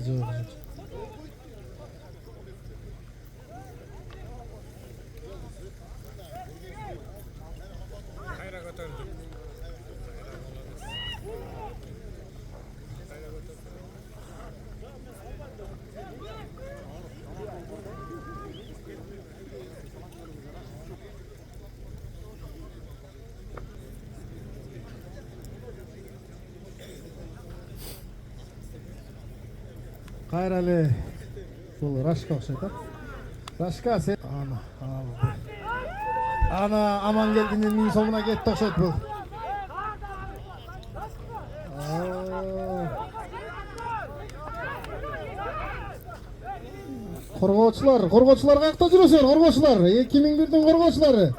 Жок. Кайра эле бул Рашка окшойт. Рашка сен ана алды. Ана аман келдинин миң сомуна кетти окшойт бул. Коргоочулар каякта жүрөсүңөр, коргоочулар? 2001-дин коргоочулары.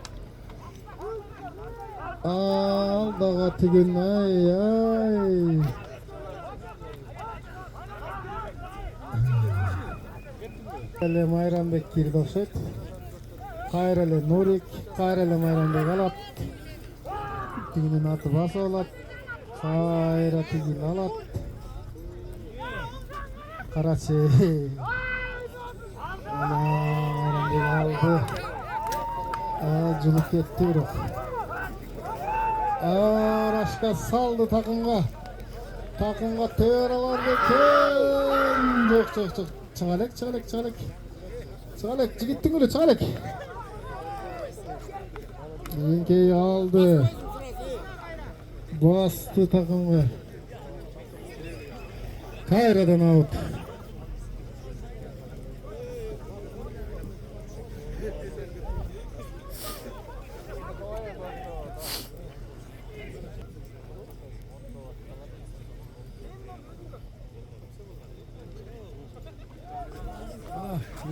Алдага тиген ай. Эле Майрамбек кирди окшойт. Кайра эле Норик, кайра эле Майрамбек алат. Тигинин аты басып алат. Кайра тигин алат. Карачы. Майрамбек алды. Жулуп кетти бирок. Рашка салды такымга. Takımga töveralar eкен. Жоқ. Çıgalek. Жигиттин гүлү çıgalek. Еңкей алdı. Bastı takımga. Kayradan out.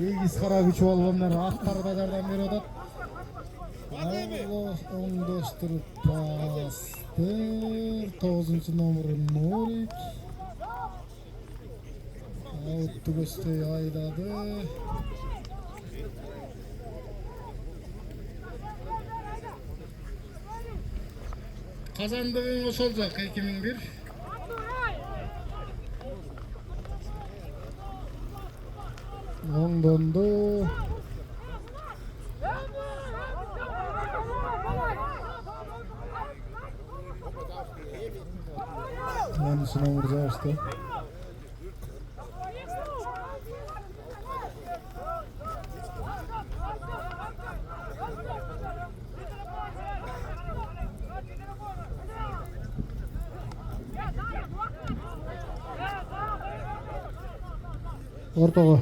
Егиз кара күч болгондор аттары да жардам берип атат. Оңдоштуруп басты. 9-номер Норик. Аутты көздөй айдады. Казандыгың ошол жак 2001. Оңдонду. Анысына мырзашты. Ортого.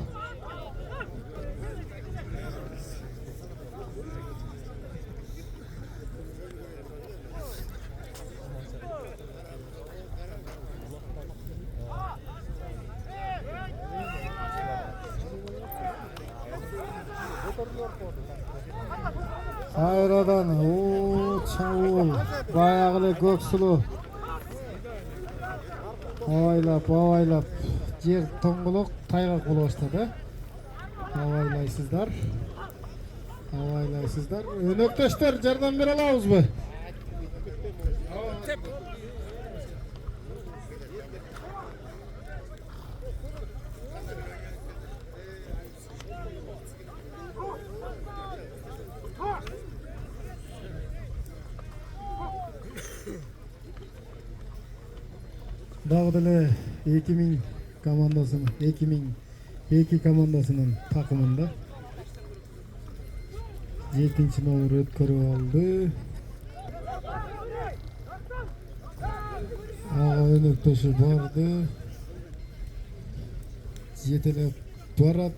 Кайрадан чабуул баягы Жетеле Көксулу. Авайлап. Жер тоңголок тайгак боло баштады. Авайлайсыздар. Өнөктөштөр, жардам бере алабызбы? Дагы деле 2000 командасынын 2002 командасынын такымында 7-нчи номер өткөрүп алды. Ага өнөктөшү барды. Жетелеп барат.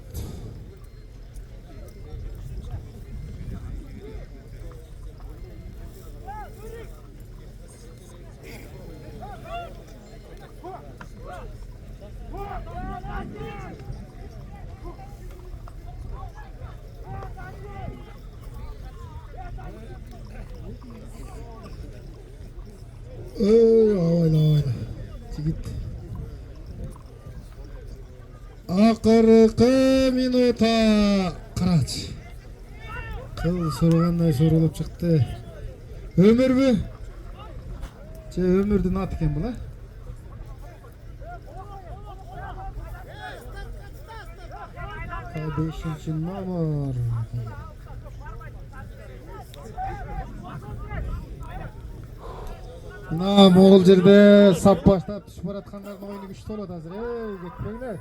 Авайла. Жигит. Акыркы минута. Карач. Кыл сургандай сурулуп чыкты. Өмүрбү? Же өмүрдүн аты экен бул, а? Бешинчи номер. Мына могул жерде сап баштап түшүп бараткандардын оюну күчтүү болот азыр. Кетпеңдер.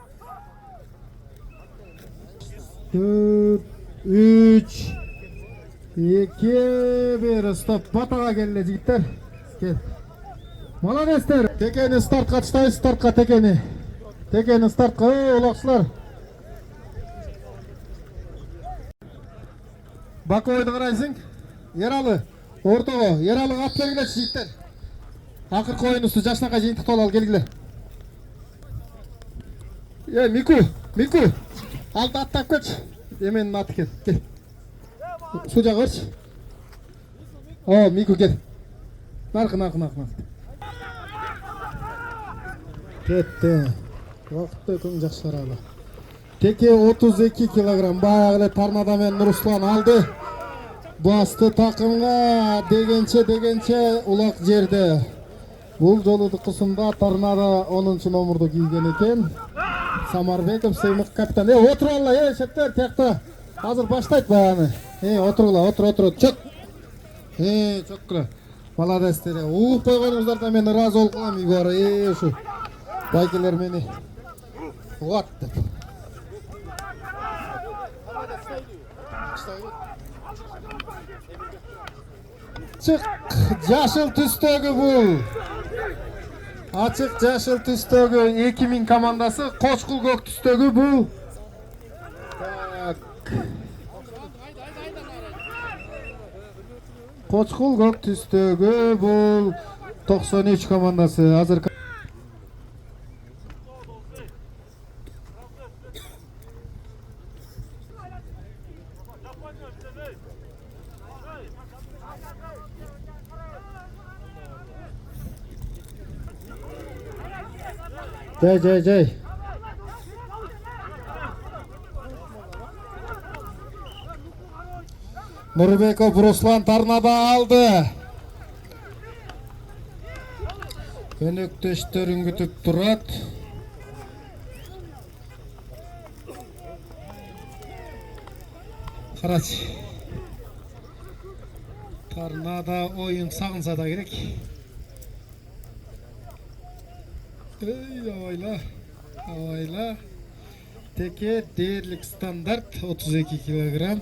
4, 3, 2, 1, стоп. Батага келе жигиттер. Кел. Молодецтер. Текени стартка таштайбыз, стартка текени. Текени стартка, улакчылар. Баковойду карайсың? Ералы. Ортого. Ералыга ат бергилечи жигиттер. Акыркы оюнубузду жашнакай жыйынтыктап алалы, келгиле. Мику. Алды аттап көч. Эменин аты кел. Кел. Суу жагы берчи. Мику кел. Наркы. Кетти. Вакытты көң жакшы карагыла. Теке 32 килограмм. Баягы эле Тарнада менен Нуруслан алды. Басты такымга дегенче улак жерде. Бул жолу кысымда Тарнада 10 номерду кийген экен. Самарбеков Сеймик капитан. Отуруп алла, шептер тиякта. Азыр баштайт баягы. Отуругула, отур. Чөк. Чөккүлө. Молодецтер. Угуп койгонуңуздардан мен ыраазы болуп калам Игор. Ушу байкелер мени угат деп. Ачык жашыл түстөгү бул. Ачык жашыл түстөгү 2000 командасы, кочкул көк түстөгү бул. Кочкул көк түстөгү бул 93 командасы. Азыр Жай. Нурбеков Руслан Тарнада алды. Өнөктөштөрүн күтүп турат. Карач. Тарнада оюн сагынса да керек. Авайла. Теке дээрлик стандарт 32 килограмм.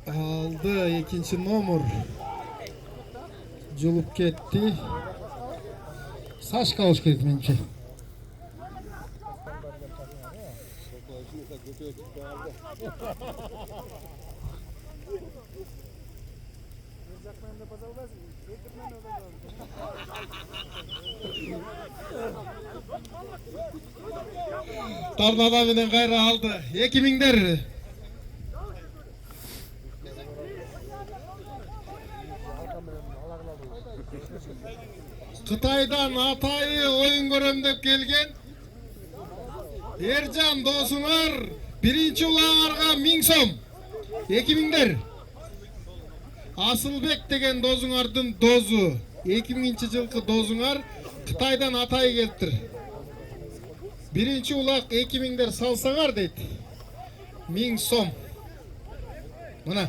Алды 2 номер. Жулуп кетти. Сашка болуш керек менимче. Торнадо менен кайра алды. 2000'der. Kıtay'dan Atay'ı oyun göremdep kelgen Ercan Dosunar birinci ulağarga 1000 so'm 2000'der. Asılbek degen Dozuңардын dozu 2000-жылкы Dozuңар Kıtay'dan Atay keliptir. Birinci ulak 2000'der salsaňar deyt. 1000 so'm. Mına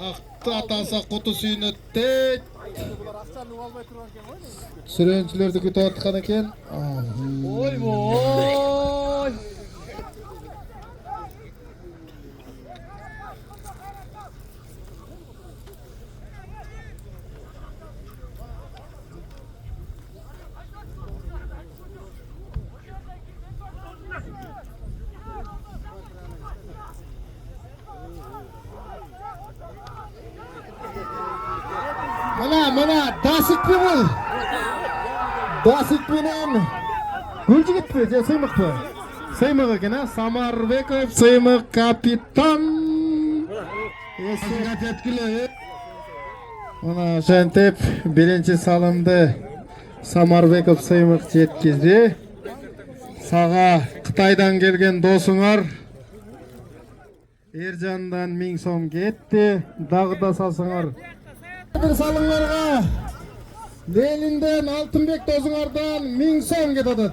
aktı atasa kutu suyunut deyt. Sürüncülerdi kütüp atkan eken. Oyboy. Mana Dasik bu. Dasik bilen Gülcigit mi? Sıymık mı? Sıymık eken ha? Samarbekov Sıymık kapitan. Esirat etkili. Mana Şentep birinci salımdı. Samarbekov Sıymık jetkizdi. Sağa Kıtay'dan gelgen Dosuňar Ercan'dan 1000 so'm ketdi. Dagı da salsaňar. Bir salımlarga Lenin'den Altınbek Dozuňardan 1000 so'm ketadi.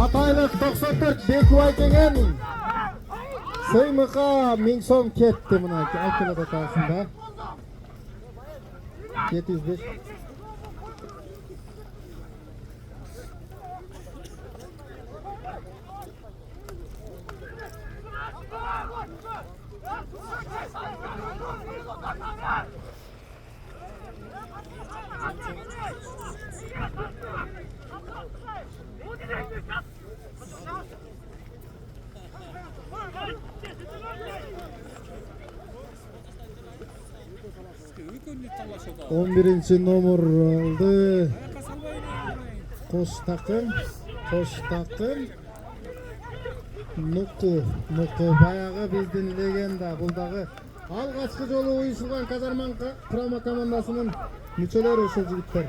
Ataylık 94 Bekuay kegen Sıymık'a 1000 so'm ketdi mına Akılada tarsında 705. On birinci nomor aldı. Koş takım. Nuku bayağı bizdin legenda. Buldagı algaçkı jolu uyuşulgan Kazarman kurama komandasının müçeleri uşul jigitler.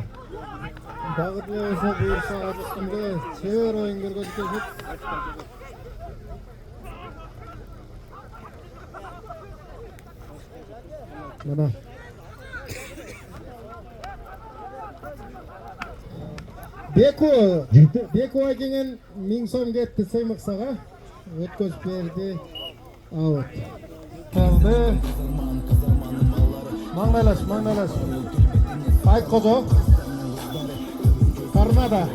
Bagıtlı olsa buyursa azıskındı. Çever oyun görgözüküp. Mana Beku Aygingen 1000 so'm ketdi Sıymık sağa. Ötközüp berdi. Out. Kaldı. Manglaylaş. Aykozok. Tornado.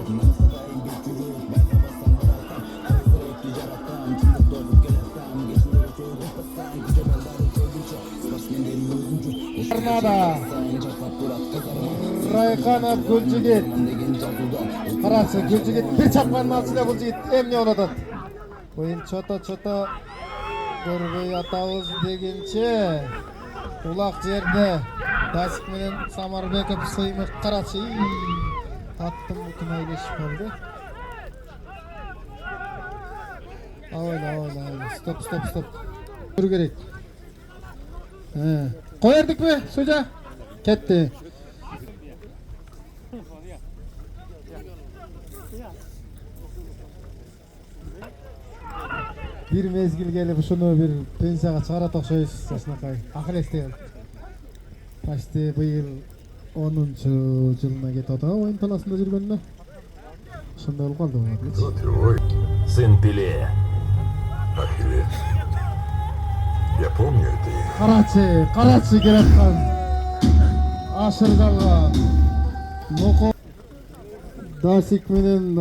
Raykanov Gülcigit. Qarası Gülcigit bir çapmanın altında Gülcigit emne oladı. Oyun çota görübey atağız degince ulak jerde Dasik menen Samarbekov Sıymık Qarası attım bütün ayleşip oldu. Avayla. Stop. Dur gerek. Koyardık mı Suca? Ketdi. Bir mezgil gelip şunu bir pensiyaga çıgarat okşoyuz Saşnakay. Akıl estegil. Paşti bıyıl 10-njy жылына кетip oyun talasında жүргөнүнө. Ошондой болуп калды. Ой, сын Пеле. Ахиллес. Я помню это. Карачы келаткан. Ашыргалга. Нуку Dasik менен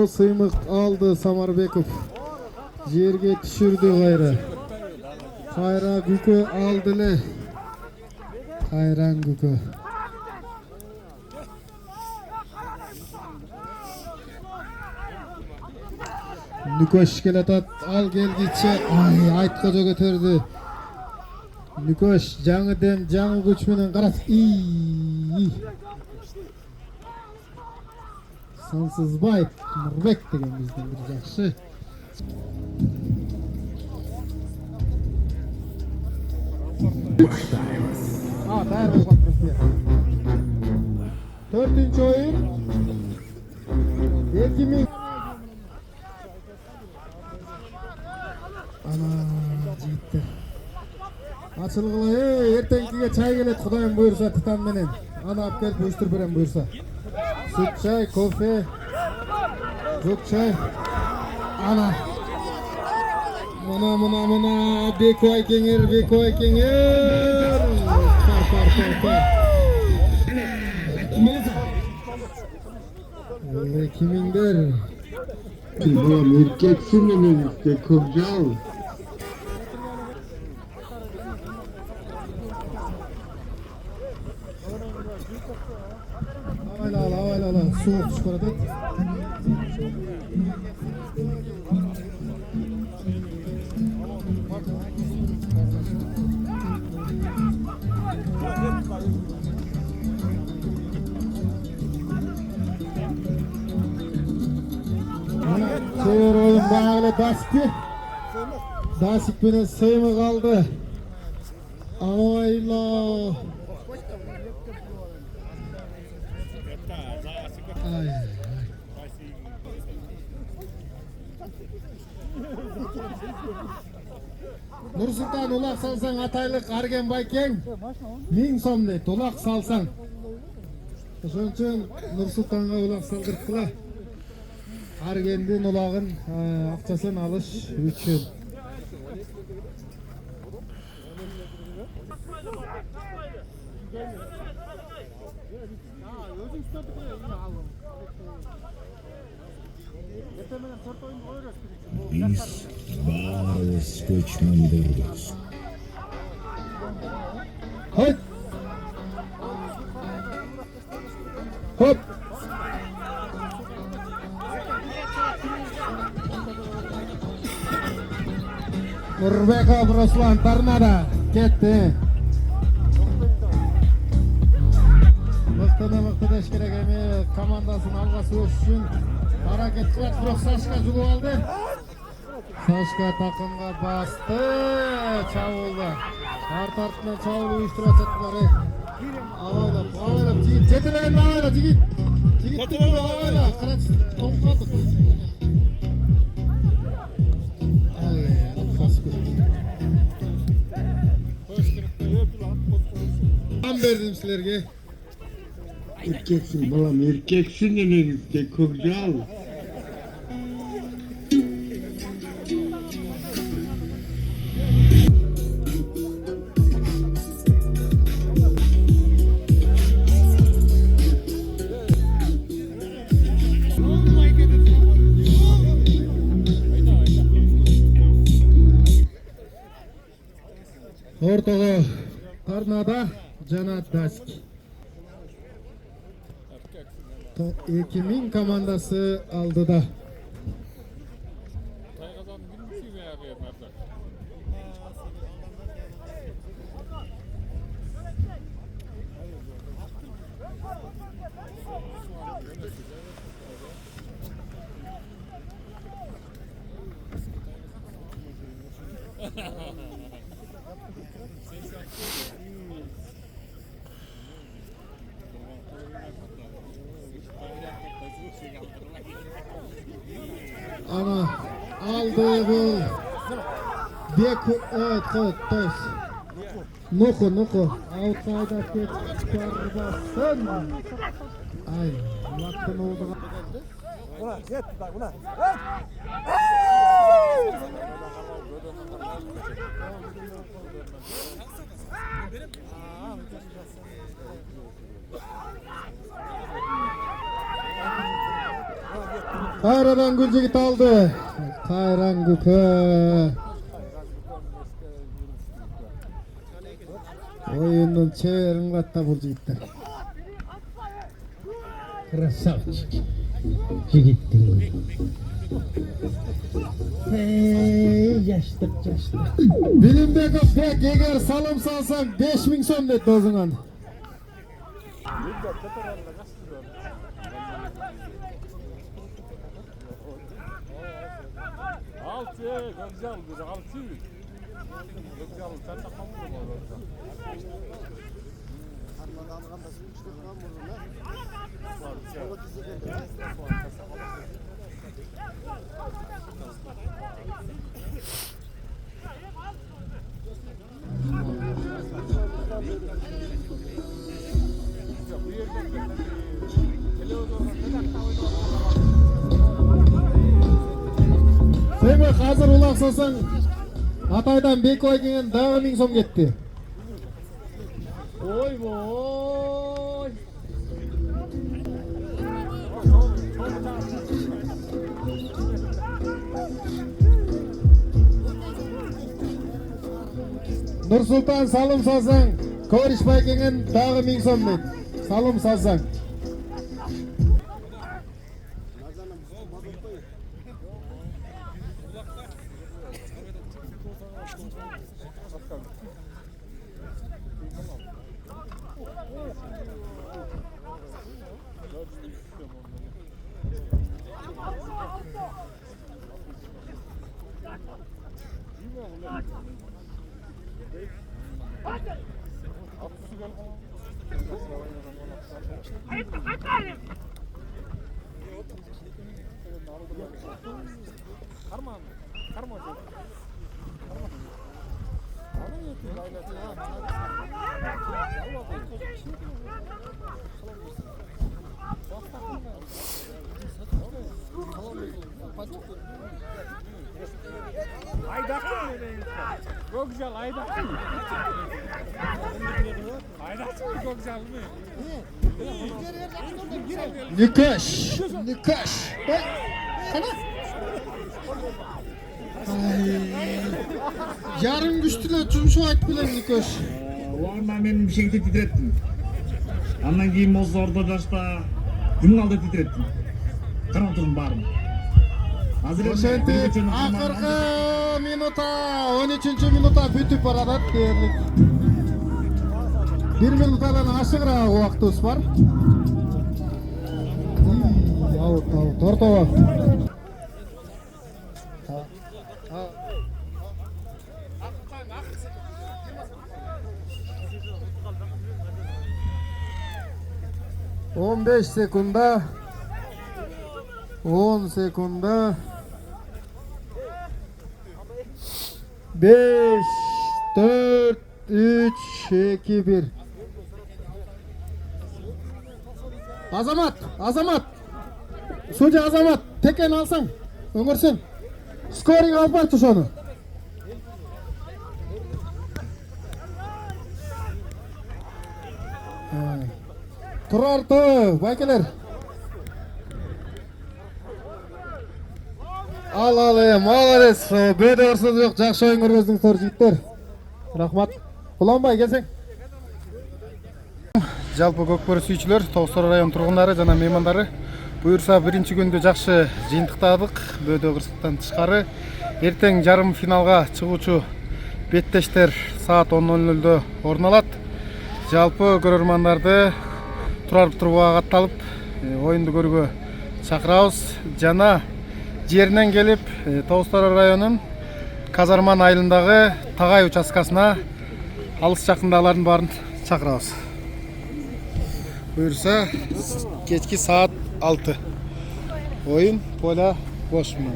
сыймык алды Самарбеков. Жерге түшүрдү кайра. Кайра Күкө алды эле. Кайран Күкө. Нүкөш келатат, ал келгиче айткожо көтөрдү. Нүкөш жаңы дем, жаңы күч менен карат. Сансызбаев, Нурбек деген биздин бир жакшы. Даяр болгон президент. 4-нчү оюн 2000 жигиттер. Ачылгыла, эртеңкиге чай келет, Кудайым буйрса титан менен. Аны алып келип уюштуруп берем буйрса. Süt çay, kofe, çok çay. Ana. Mına, Beko Aykenger. Par. Kimindir? Balam erkeksin elimizde Kobcal. Havayla, soğuk çıkardı. Seyir oyun bağlı Dasik beni sıyımı kaldı. Havayla. Nursultan ulak salsan ataylık Argen Bayken 1000 so'm deydi. Ulak salsan. O'shaning uchun Nursultanga ulak saldırttılar. Argendin ulagın akçasını alış üçün. Biz bаарыбыз көчмөндөрбүз. Hop. Nurbekov Ruslan Tarnada ketdi. Mıқты dеш керек эми командасын алга сүрүш үчүн аракет кылат, бирок Сашка жугуп алды. Сашка такымга басты, чабуулда. Арт артынан чабуул уюштуруп атышат. Авайлап, жигит, жетелейин авайлап, жигит. Жигит, авайлап, карач, тоңкотуп. Verdim sizlerge. Erkeksin balam erkeksin elimizde Kobcal. Ортого Тарнада жана Даск. 2000 командасы алдыда. Ana aldı bu. Beku evet. Nuku. Outside'a çıkarbasın. Ay, vaktin oldu. Buna yet bak buna. Kayradan Gülcigit aldı. Kayran Güpe. Oyunun çevirin katta Gülcigit'te. Красавчик. Жигиттин. Жаштык. Bilimdeki pek eğer salım salsan 5000 son dedi o zaman. Demek hazır ulaksasan Ataydan Bekoy gelgen dağı 1000 so'm ketdi. Oy boy. Nursultan salım salsan Kovrishbay kelgen dağı 1000 so'm dedi. Salım salsan. Çok güzel ayda. Ayda çok güzel mi? Nikaş. Yarın güçtüler çünkü ait bilen Nikaş. O anda men bir şeydi titrettim. Andan keyin Mozor'da başta Cumgal'da titrettim. Karan turun barım. Oşentik akırkı minuta 13. minuta бүтүп барат дерлик. 1 minutadan aşıqıraaq uaqtыбыз бар. Тортова. On 5 sekunda 10 sekunda 5 4 3 2 1 Azamat Sucu Azamat teken alsan öngürsün skoring alып barчы şonu Turardı baykeler Al молодец бөйдө ырсыз жок жакшы оюн көргөздүңүздөр жигиттер рахмат Куланбай келсең жалпы көкбөрү сүйүүчүлөр Тоостор район тургундары жана меймандары буюрса биринчи күндү жакшы жыйынтыктадык бөйдө кырсыктан тышкары эртең жарым финалга чыгуучу беттештер саат 10:00 орун алат жалпы көрөрмандарды Турар турбага катталып оюнду көрүүгө чакырабыз жана жеринен келип Тоостор районунун Казарман айылындагы Тагай участкасына алыс жакындагылардын баарын чакырабыз. Буюрса кечки саат 6. Oyun pola boş mu?